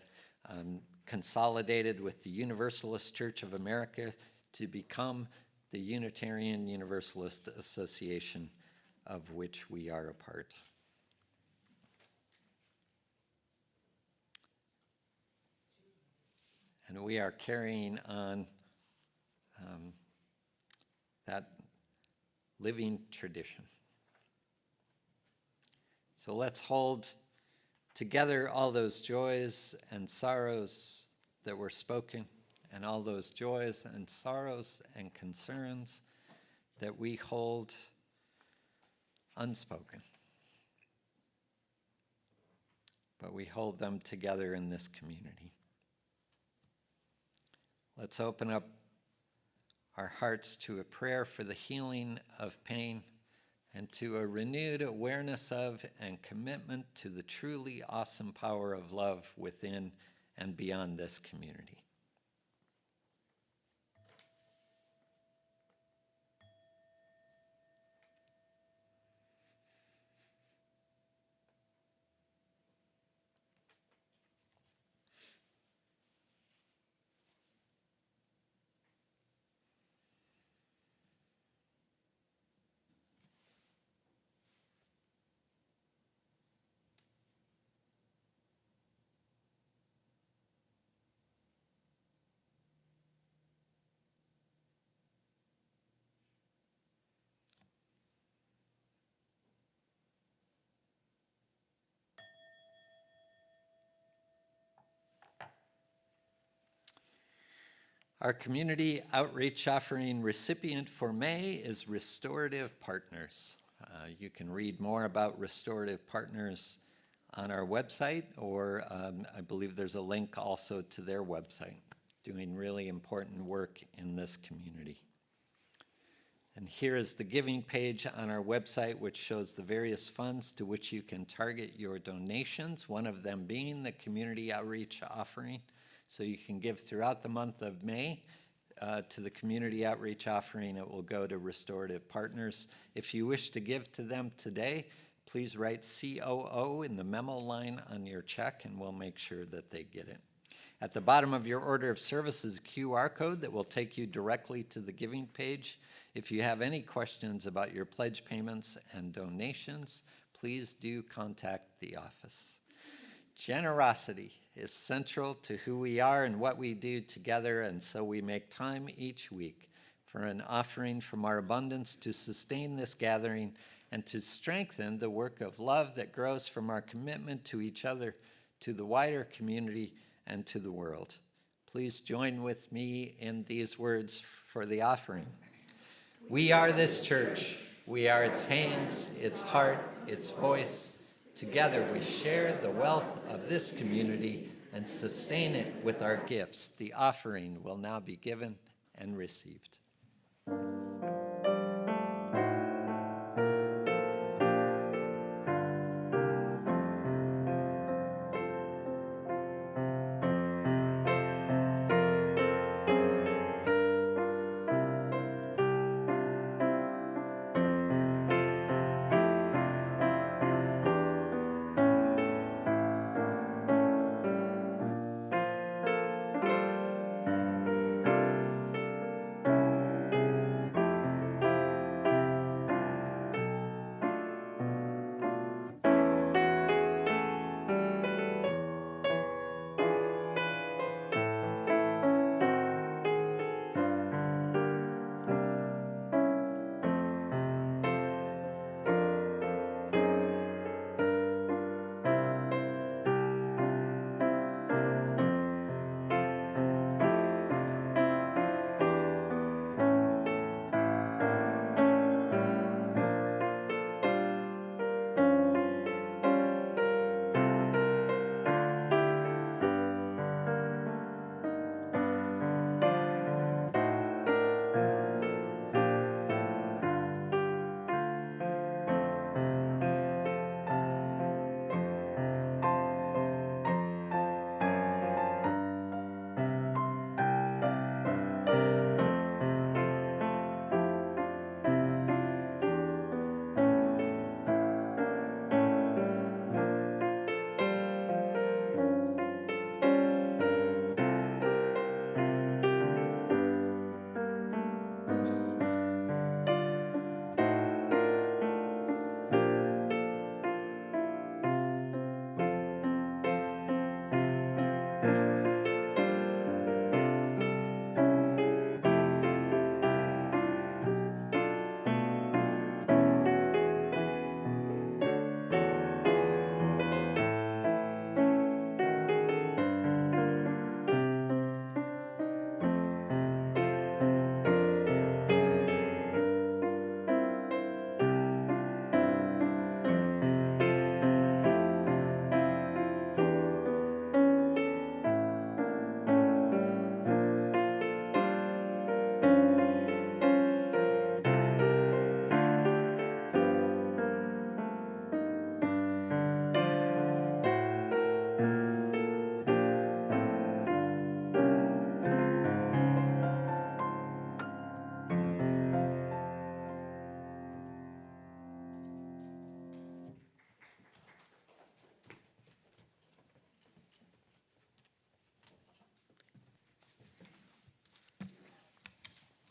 consolidated with the Universalist Church of America to become the Unitarian Universalist Association, of which we are a part. And we are carrying on that living tradition. So let's hold together all those joys and sorrows that were spoken, and all those joys and sorrows and concerns that we hold unspoken. But we hold them together in this community. Let's open up our hearts to a prayer for the healing of pain and to a renewed awareness of and commitment to the truly awesome power of love within and beyond this community. Our community outreach offering recipient for May is Restorative Partners. You can read more about Restorative Partners on our website, or I believe there's a link also to their website, doing really important work in this community. And here is the giving page on our website, which shows the various funds to which you can target your donations, one of them being the community outreach offering. So you can give throughout the month of May to the community outreach offering. It will go to Restorative Partners. If you wish to give to them today, please write COO in the memo line on your check, and we'll make sure that they get it. At the bottom of your order of service is a QR code that will take you directly to the giving page. If you have any questions about your pledge payments and donations, please do contact the office. Generosity is central to who we are and what we do together, and so we make time each week for an offering from our abundance to sustain this gathering and to strengthen the work of love that grows from our commitment to each other, to the wider community, and to the world. please join with me in these words for the offering. We are this church. We are its hands, its heart, its voice. Together we share the wealth of this community and sustain it with our gifts. The offering will now be given and received.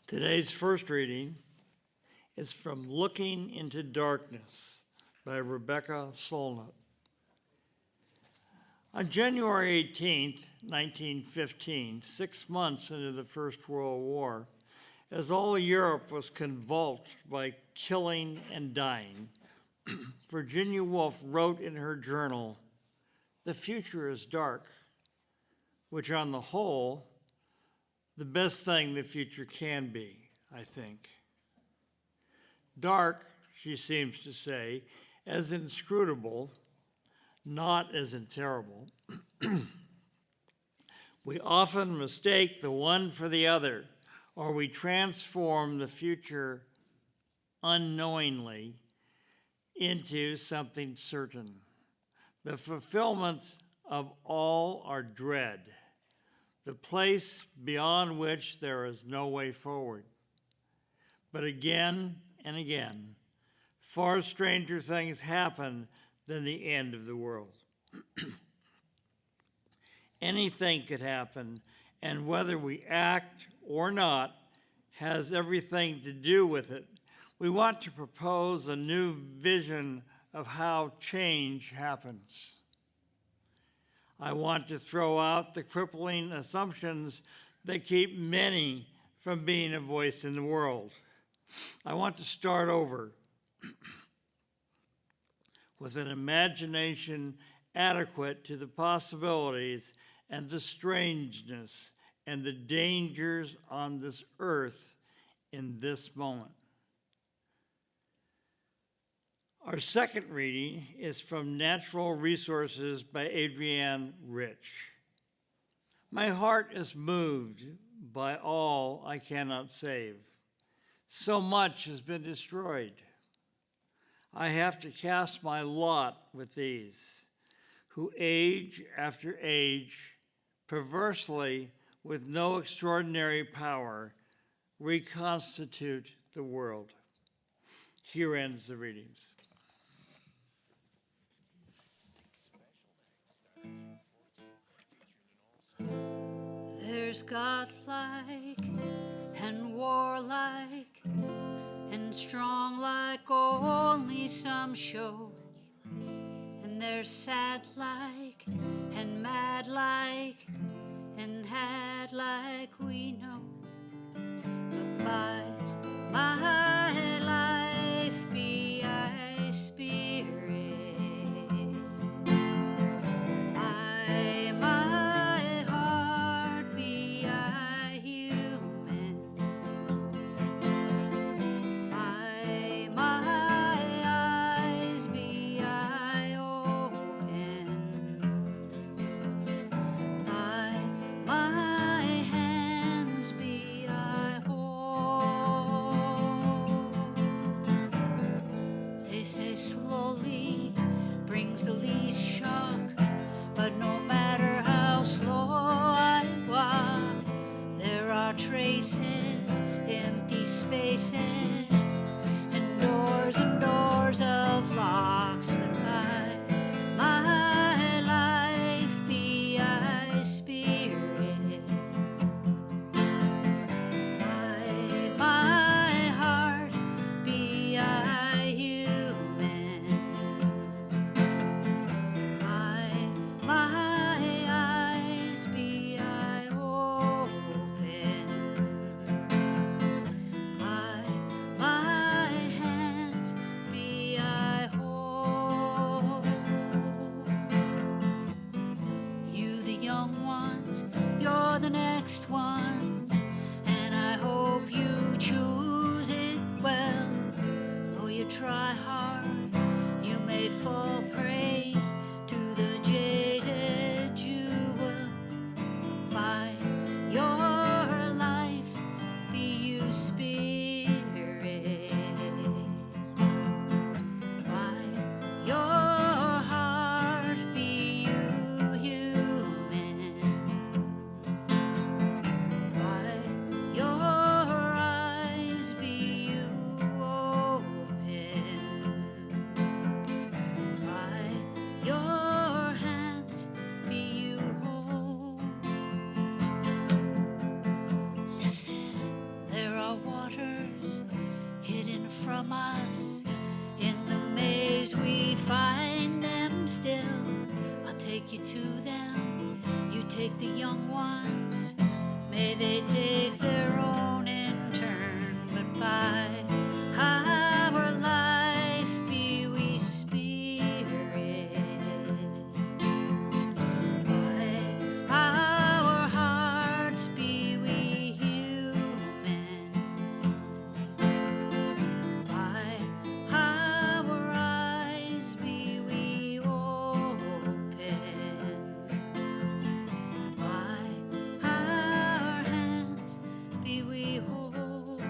Today's first reading is from Looking into Darkness by Rebecca Solnit. On January 18th, 1915, 6 months into the First World War, as all Europe was convulsed by killing and dying, Virginia Woolf wrote in her journal, "The future is dark," which on the whole, the best thing the future can be, I think. Dark, she seems to say, as inscrutable, not as in terrible. We often mistake the one for the other, or we transform the future unknowingly into something certain. The fulfillment of all our dread, the place beyond which there is no way forward. But again and again, far stranger things happen than the end of the world. Anything could happen, and whether we act or not has everything to do with it. We want to propose a new vision of how change happens. I want to throw out the crippling assumptions that keep many from being a voice in the world. I want to start over with an imagination adequate to the possibilities and the strangeness and the dangers on this earth in this moment. Our second reading is from Natural Resources by Adrienne Rich. My heart is moved by all I cannot save. So much has been destroyed. I have to cast my lot with these, who age after age, perversely, with no extraordinary power, reconstitute the world. Here ends the readings. There's godlike and warlike and strong like only some show, and there's sad like and mad like and had like we know. But by my life be I spirit, by my heart be I human, by my eyes be I open, by my hands be I whole. They say slowly brings the least shock, but no matter how slow I walk, there are traces, empty spaces, and doors of locks. But by my life be I spirit, by my heart be I human, by my eyes be I open, by my hands be I whole. You the young ones, you're the next ones, and I hope you choose it well. Though you try hard, you may fall prey to the jaded jewel. By your life be you spirit, by your heart be you human, by your eyes be you open, by your hands be you whole. Listen, there are waters hidden from us. In the maze we find them still. I'll take you to them. You take the young ones. May they take their own in turn. But by our life be we spirit, by our hearts be we human, by our eyes be we open, by our hands be we whole.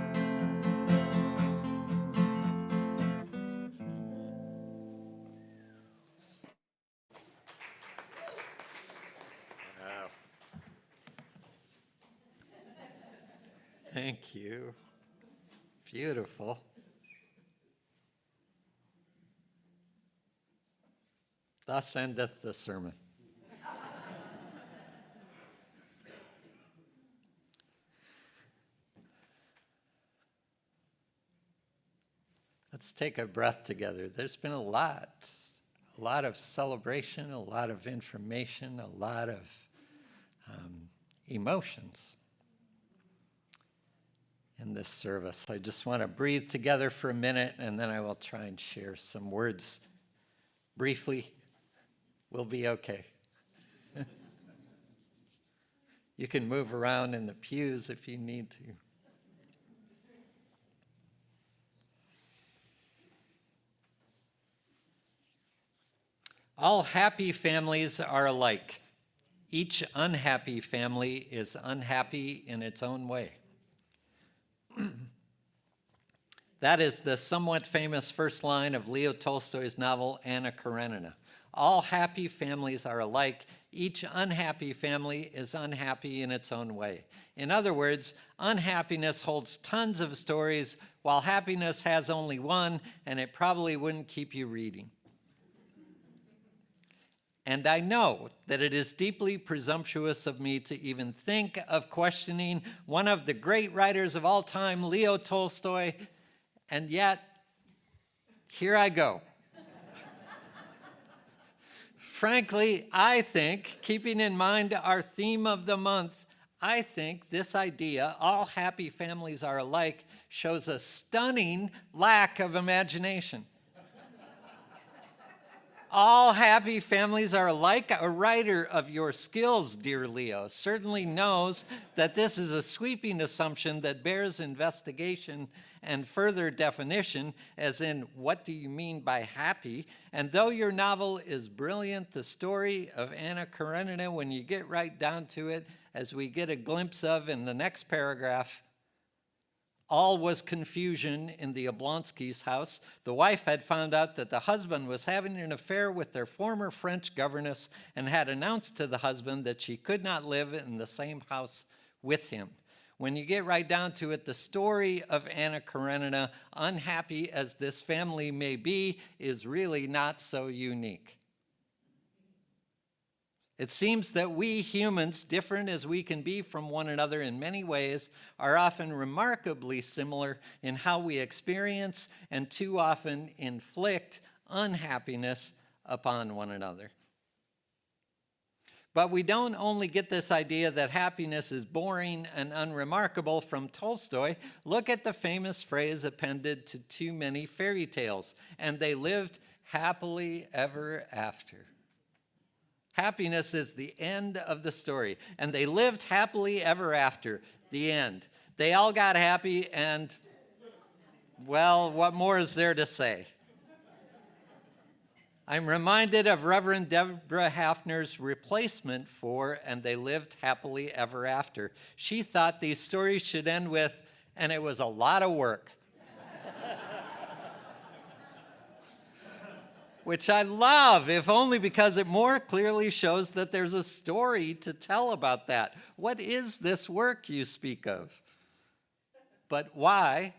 Thank you. Beautiful. Thus endeth the sermon. Let's take a breath together. There's been a lot of celebration, a lot of information, a lot of emotions in this service. I just want to breathe together for a minute, and then I will try and share some words briefly. We'll be okay. You can move around in the pews if you need to. All happy families are alike. Each unhappy family is unhappy in its own way. That is the somewhat famous first line of Leo Tolstoy's novel, Anna Karenina. All happy families are alike. Each unhappy family is unhappy in its own way. In other words, unhappiness holds tons of stories, while happiness has only one, and it probably wouldn't keep you reading. And I know that it is deeply presumptuous of me to even think of questioning one of the great writers of all time, Leo Tolstoy, and yet, here I go. Frankly, I think, keeping in mind our theme of the month, I think this idea, all happy families are alike, shows a stunning lack of imagination. All happy families are alike. A writer of your skills, dear Leo, certainly knows that this is a sweeping assumption that bears investigation and further definition, as in, what do you mean by happy? And though your novel is brilliant, the story of Anna Karenina, when you get right down to it, as we get a glimpse of in the next paragraph, all was confusion in the Oblonsky's house. The wife had found out that the husband was having an affair with their former French governess and had announced to the husband that she could not live in the same house with him. When you get right down to it, the story of Anna Karenina, unhappy as this family may be, is really not so unique. It seems that we humans, different as we can be from one another in many ways, are often remarkably similar in how we experience and too often inflict unhappiness upon one another. But we don't only get this idea that happiness is boring and unremarkable from Tolstoy. Look at the famous phrase appended to too many fairy tales, and they lived happily ever after. Happiness is the end of the story, and they lived happily ever after, the end. They all got happy, and, well, what more is there to say? I'm reminded of Reverend Deborah Hafner's replacement for "and they lived happily ever after." She thought these stories should end with, "and it was a lot of work." Which I love, if only because it more clearly shows that there's a story to tell about that. What is this work you speak of? But why,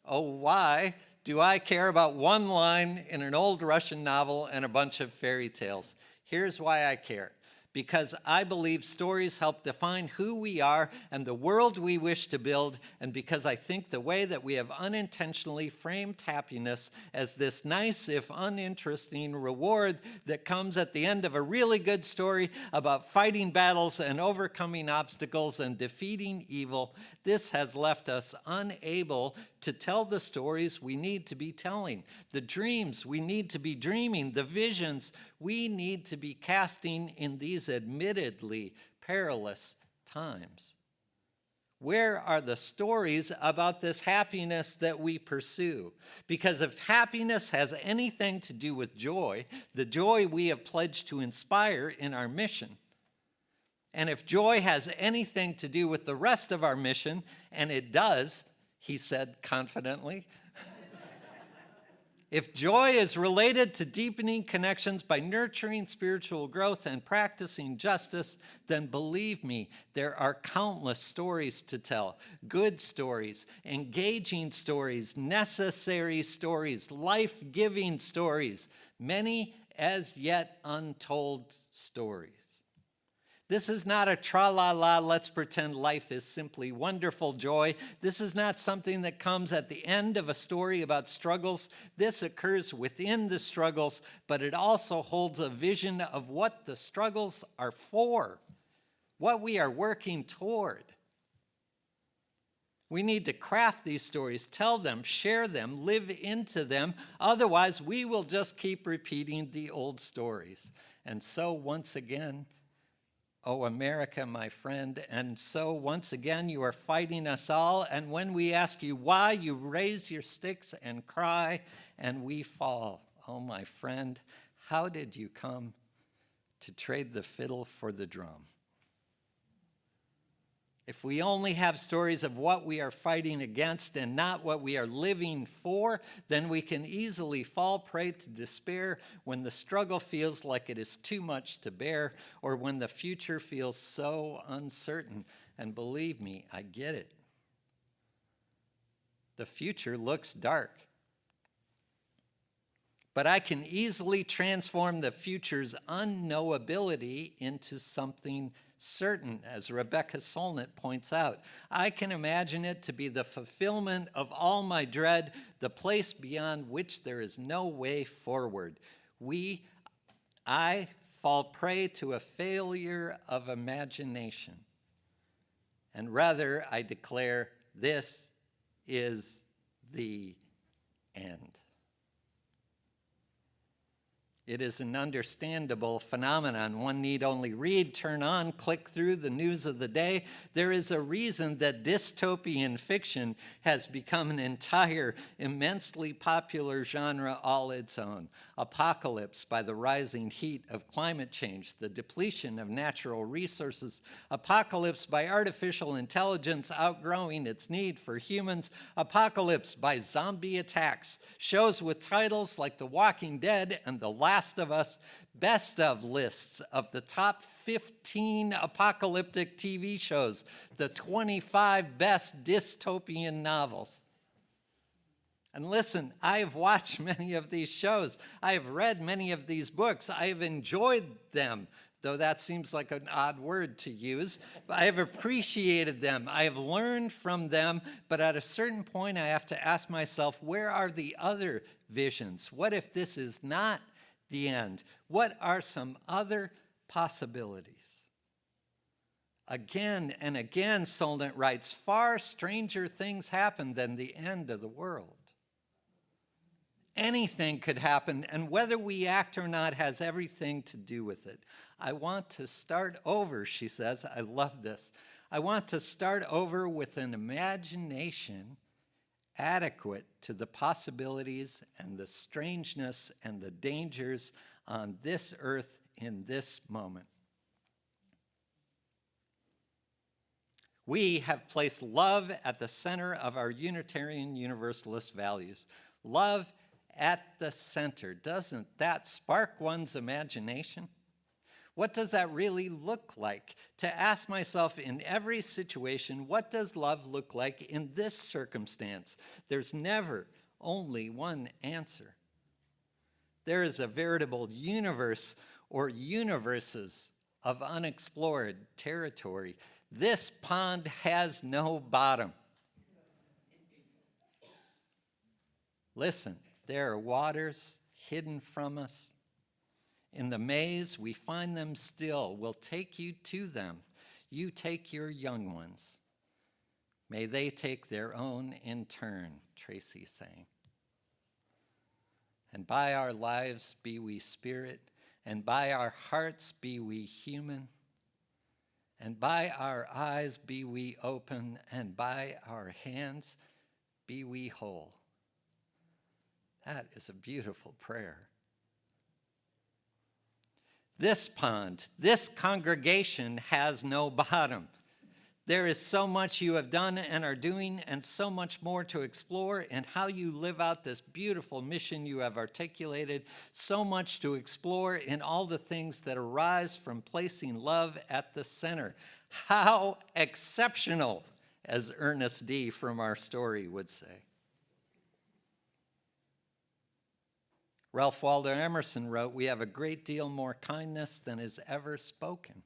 oh, why do I care about one line in an old Russian novel and a bunch of fairy tales? Here's why I care. Because I believe stories help define who we are and the world we wish to build, and because I think the way that we have unintentionally framed happiness as this nice, if uninteresting, reward that comes at the end of a really good story about fighting battles and overcoming obstacles and defeating evil, this has left us unable to tell the stories we need to be telling, the dreams we need to be dreaming, the visions we need to be casting in these admittedly perilous times. Where are the stories about this happiness that we pursue? Because if happiness has anything to do with joy, the joy we have pledged to inspire in our mission, and if joy has anything to do with the rest of our mission, and it does, he said confidently, if joy is related to deepening connections by nurturing spiritual growth and practicing justice, then believe me, there are countless stories to tell. Good stories, engaging stories, necessary stories, life-giving stories, many as yet untold stories. This is not a tra-la-la, let's pretend life is simply wonderful joy. This is not something that comes at the end of a story about struggles. This occurs within the struggles, but it also holds a vision of what the struggles are for, what we are working toward. We need to craft these stories, tell them, share them, live into them. Otherwise, we will just keep repeating the old stories. And so, once again, oh America, my friend. And so once again, you are fighting us all. And when we ask you why, you raise your sticks and cry, and we fall. Oh, my friend, how did you come to trade the fiddle for the drum? If we only have stories of what we are fighting against and not what we are living for, then we can easily fall prey to despair when the struggle feels like it is too much to bear, or when the future feels so uncertain. And believe me, I get it. The future looks dark. But I can easily transform the future's unknowability into something certain, as Rebecca Solnit points out. I can imagine it to be the fulfillment of all my dread, the place beyond which there is no way forward. I fall prey to a failure of imagination. And rather, I declare, this is the end. It is an understandable phenomenon. One need only read, turn on, click through the news of the day. There is a reason that dystopian fiction has become an entire, immensely popular genre all its own. Apocalypse by the rising heat of climate change, the depletion of natural resources. Apocalypse by artificial intelligence outgrowing its need for humans. Apocalypse by zombie attacks. Shows with titles like The Walking Dead and The Last of Us, best of lists of the top 15 apocalyptic TV shows, the 25 best dystopian novels. And listen, I have watched many of these shows. I have read many of these books. I have enjoyed them, though that seems like an odd word to use. I have appreciated them. I have learned from them, but at a certain point I have to ask myself, where are the other visions? What if this is not the end? What are some other possibilities? Again and again, Solnit writes, far stranger things happen than the end of the world. Anything could happen, and whether we act or not has everything to do with it. I want to start over, she says. I love this. I want to start over with an imagination adequate to the possibilities and the strangeness and the dangers on this earth in this moment. We have placed love at the center of our Unitarian Universalist values. Love at the center. Doesn't that spark one's imagination? What does that really look like? To ask myself in every situation, what does love look like in this circumstance? There's never only one answer. There is a veritable universe or universes of unexplored territory. This pond has no bottom. Listen, there are waters hidden from us. In the maze, we find them still. We'll take you to them. You take your young ones. May they take their own in turn, Tracy sang. And by our lives be we spirit, and by our hearts be we human, and by our eyes be we open, and by our hands be we whole. That is a beautiful prayer. This pond, this congregation has no bottom. There is so much you have done and are doing, and so much more to explore in how you live out this beautiful mission you have articulated, so much to explore in all the things that arise from placing love at the center. How exceptional, as Ernest D. from our story would say. Ralph Waldo Emerson wrote, "We have a great deal more kindness than is ever spoken."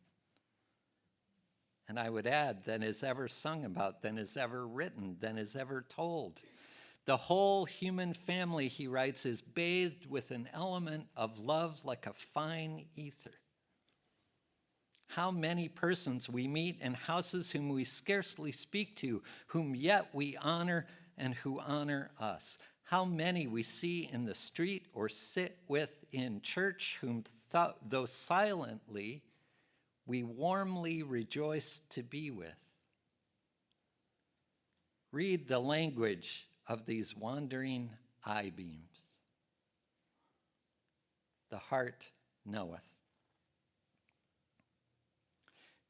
And I would add, than is ever sung about, than is ever written, than is ever told. The whole human family, he writes, is bathed with an element of love like a fine ether. How many persons we meet in houses whom we scarcely speak to, whom yet we honor and who honor us. How many we see in the street or sit with in church, whom though silently we warmly rejoice to be with. Read the language of these wandering eye beams. The heart knoweth.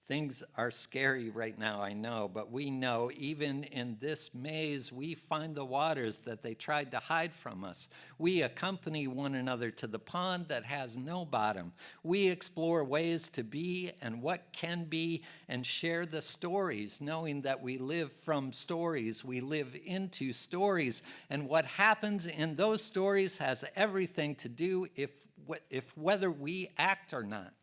Things are scary right now, I know, but we know even in this maze, we find the waters that they tried to hide from us. We accompany one another to the pond that has no bottom. We explore ways to be and what can be and share the stories, knowing that we live from stories, we live into stories, and what happens in those stories has everything to do if whether we act or not.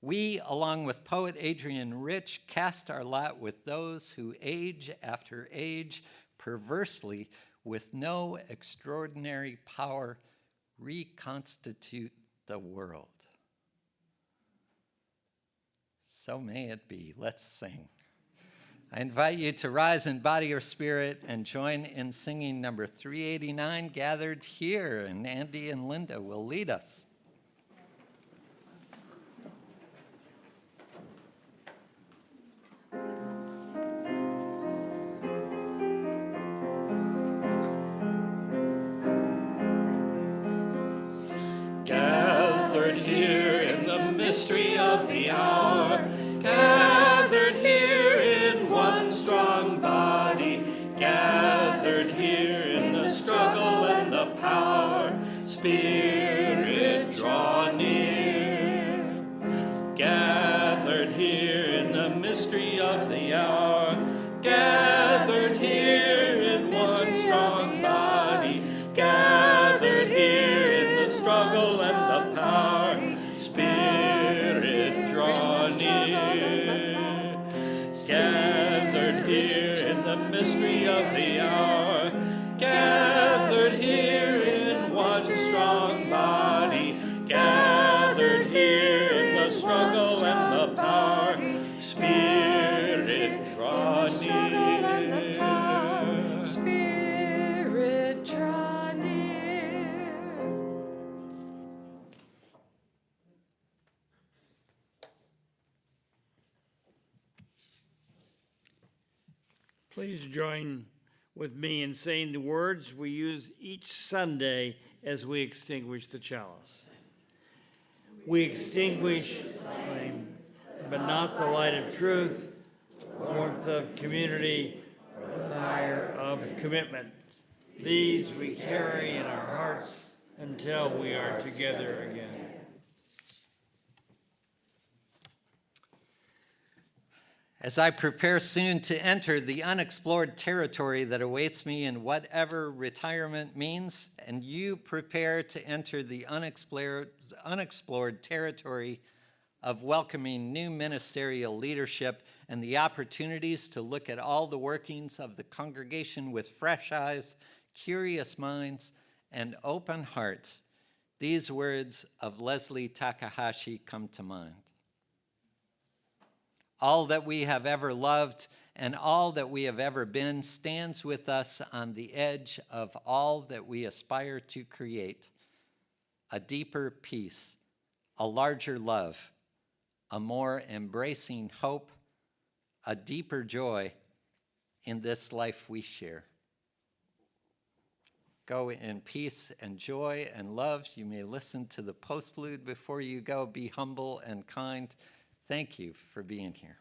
We, along with poet Adrian Rich, cast our lot with those who age after age, perversely, with no extraordinary power, reconstitute the world. So may it be. Let's sing. I invite you to rise in body or spirit and join in singing number 389, Gathered Here, and Andy and Linda will lead us. Gathered here in the mystery of the hour, gathered here in one strong body, gathered here in the struggle and the power, Spirit, draw near. Gathered here in the mystery of the hour, gathered here in one strong body, gathered here in the struggle and the power, Spirit, draw near. Gathered here in the mystery of the hour, gathered here in one strong body, gathered here in the struggle and the power, Spirit, draw near. Spirit, draw near. Please join with me in saying the words we use each Sunday as we extinguish the chalice. We extinguish flame, but not the light of truth, warmth of community, or the fire of commitment. These we carry in our hearts until we are together again. As I prepare soon to enter the unexplored territory that awaits me in whatever retirement means, and you prepare to enter the unexplored territory of welcoming new ministerial leadership and the opportunities to look at all the workings of the congregation with fresh eyes, curious minds, and open hearts, these words of Leslie Takahashi come to mind. All that we have ever loved and all that we have ever been stands with us on the edge of all that we aspire to create. A deeper peace, a larger love, a more embracing hope, a deeper joy in this life we share. Go in peace and joy and love. You may listen to the postlude before you go. Be humble and kind. Thank you for being here.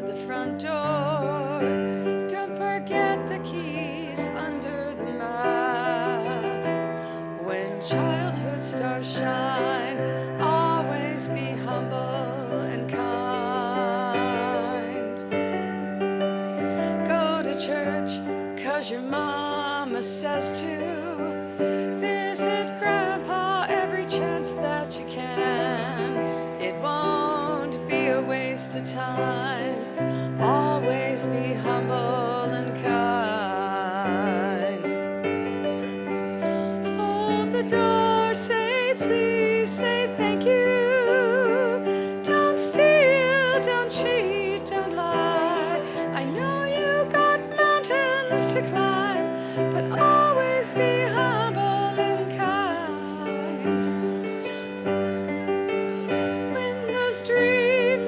The front door, don't forget the keys under the mat. When childhood stars shine, always be humble and kind. Go to church, 'cause your mama says to. Visit Grandpa every chance that you can. It won't be a waste of time. Always be humble and kind.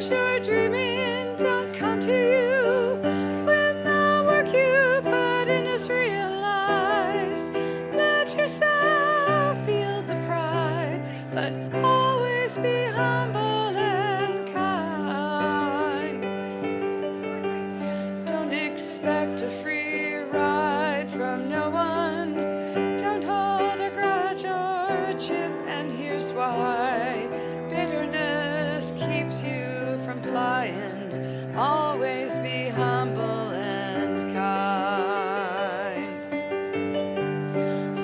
dreams you're dreaming don't come to you, when the work you put in is realized, let yourself feel the pride, but always be humble and kind. Don't expect a free ride from no one. Don't hold a grudge or chip, and here's why. Bitterness keeps you from flying. Always be humble and kind.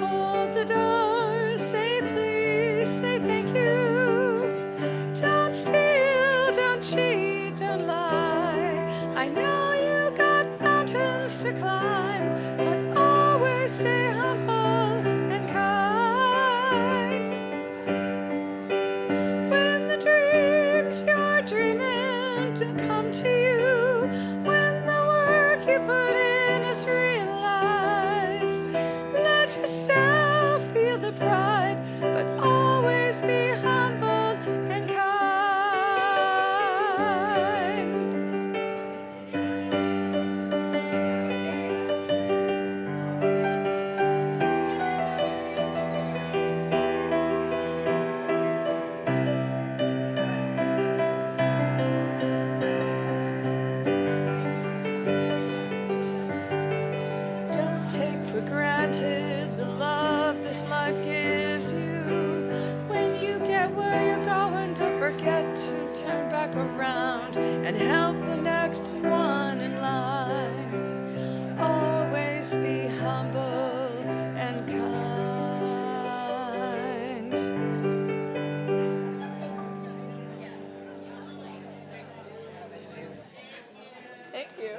Hold the door, say please, say thank you. Don't steal, don't cheat, don't lie. I know you got mountains to climb, but always stay humble and kind. When the dreams you're dreaming don't come to you, when the work you put in is realized, let yourself feel the pride, but always be humble and kind. Don't take for granted the love this life gives you. When you get where you're going, don't forget to turn back around and help the next one in line. Always be humble and kind. Thank you.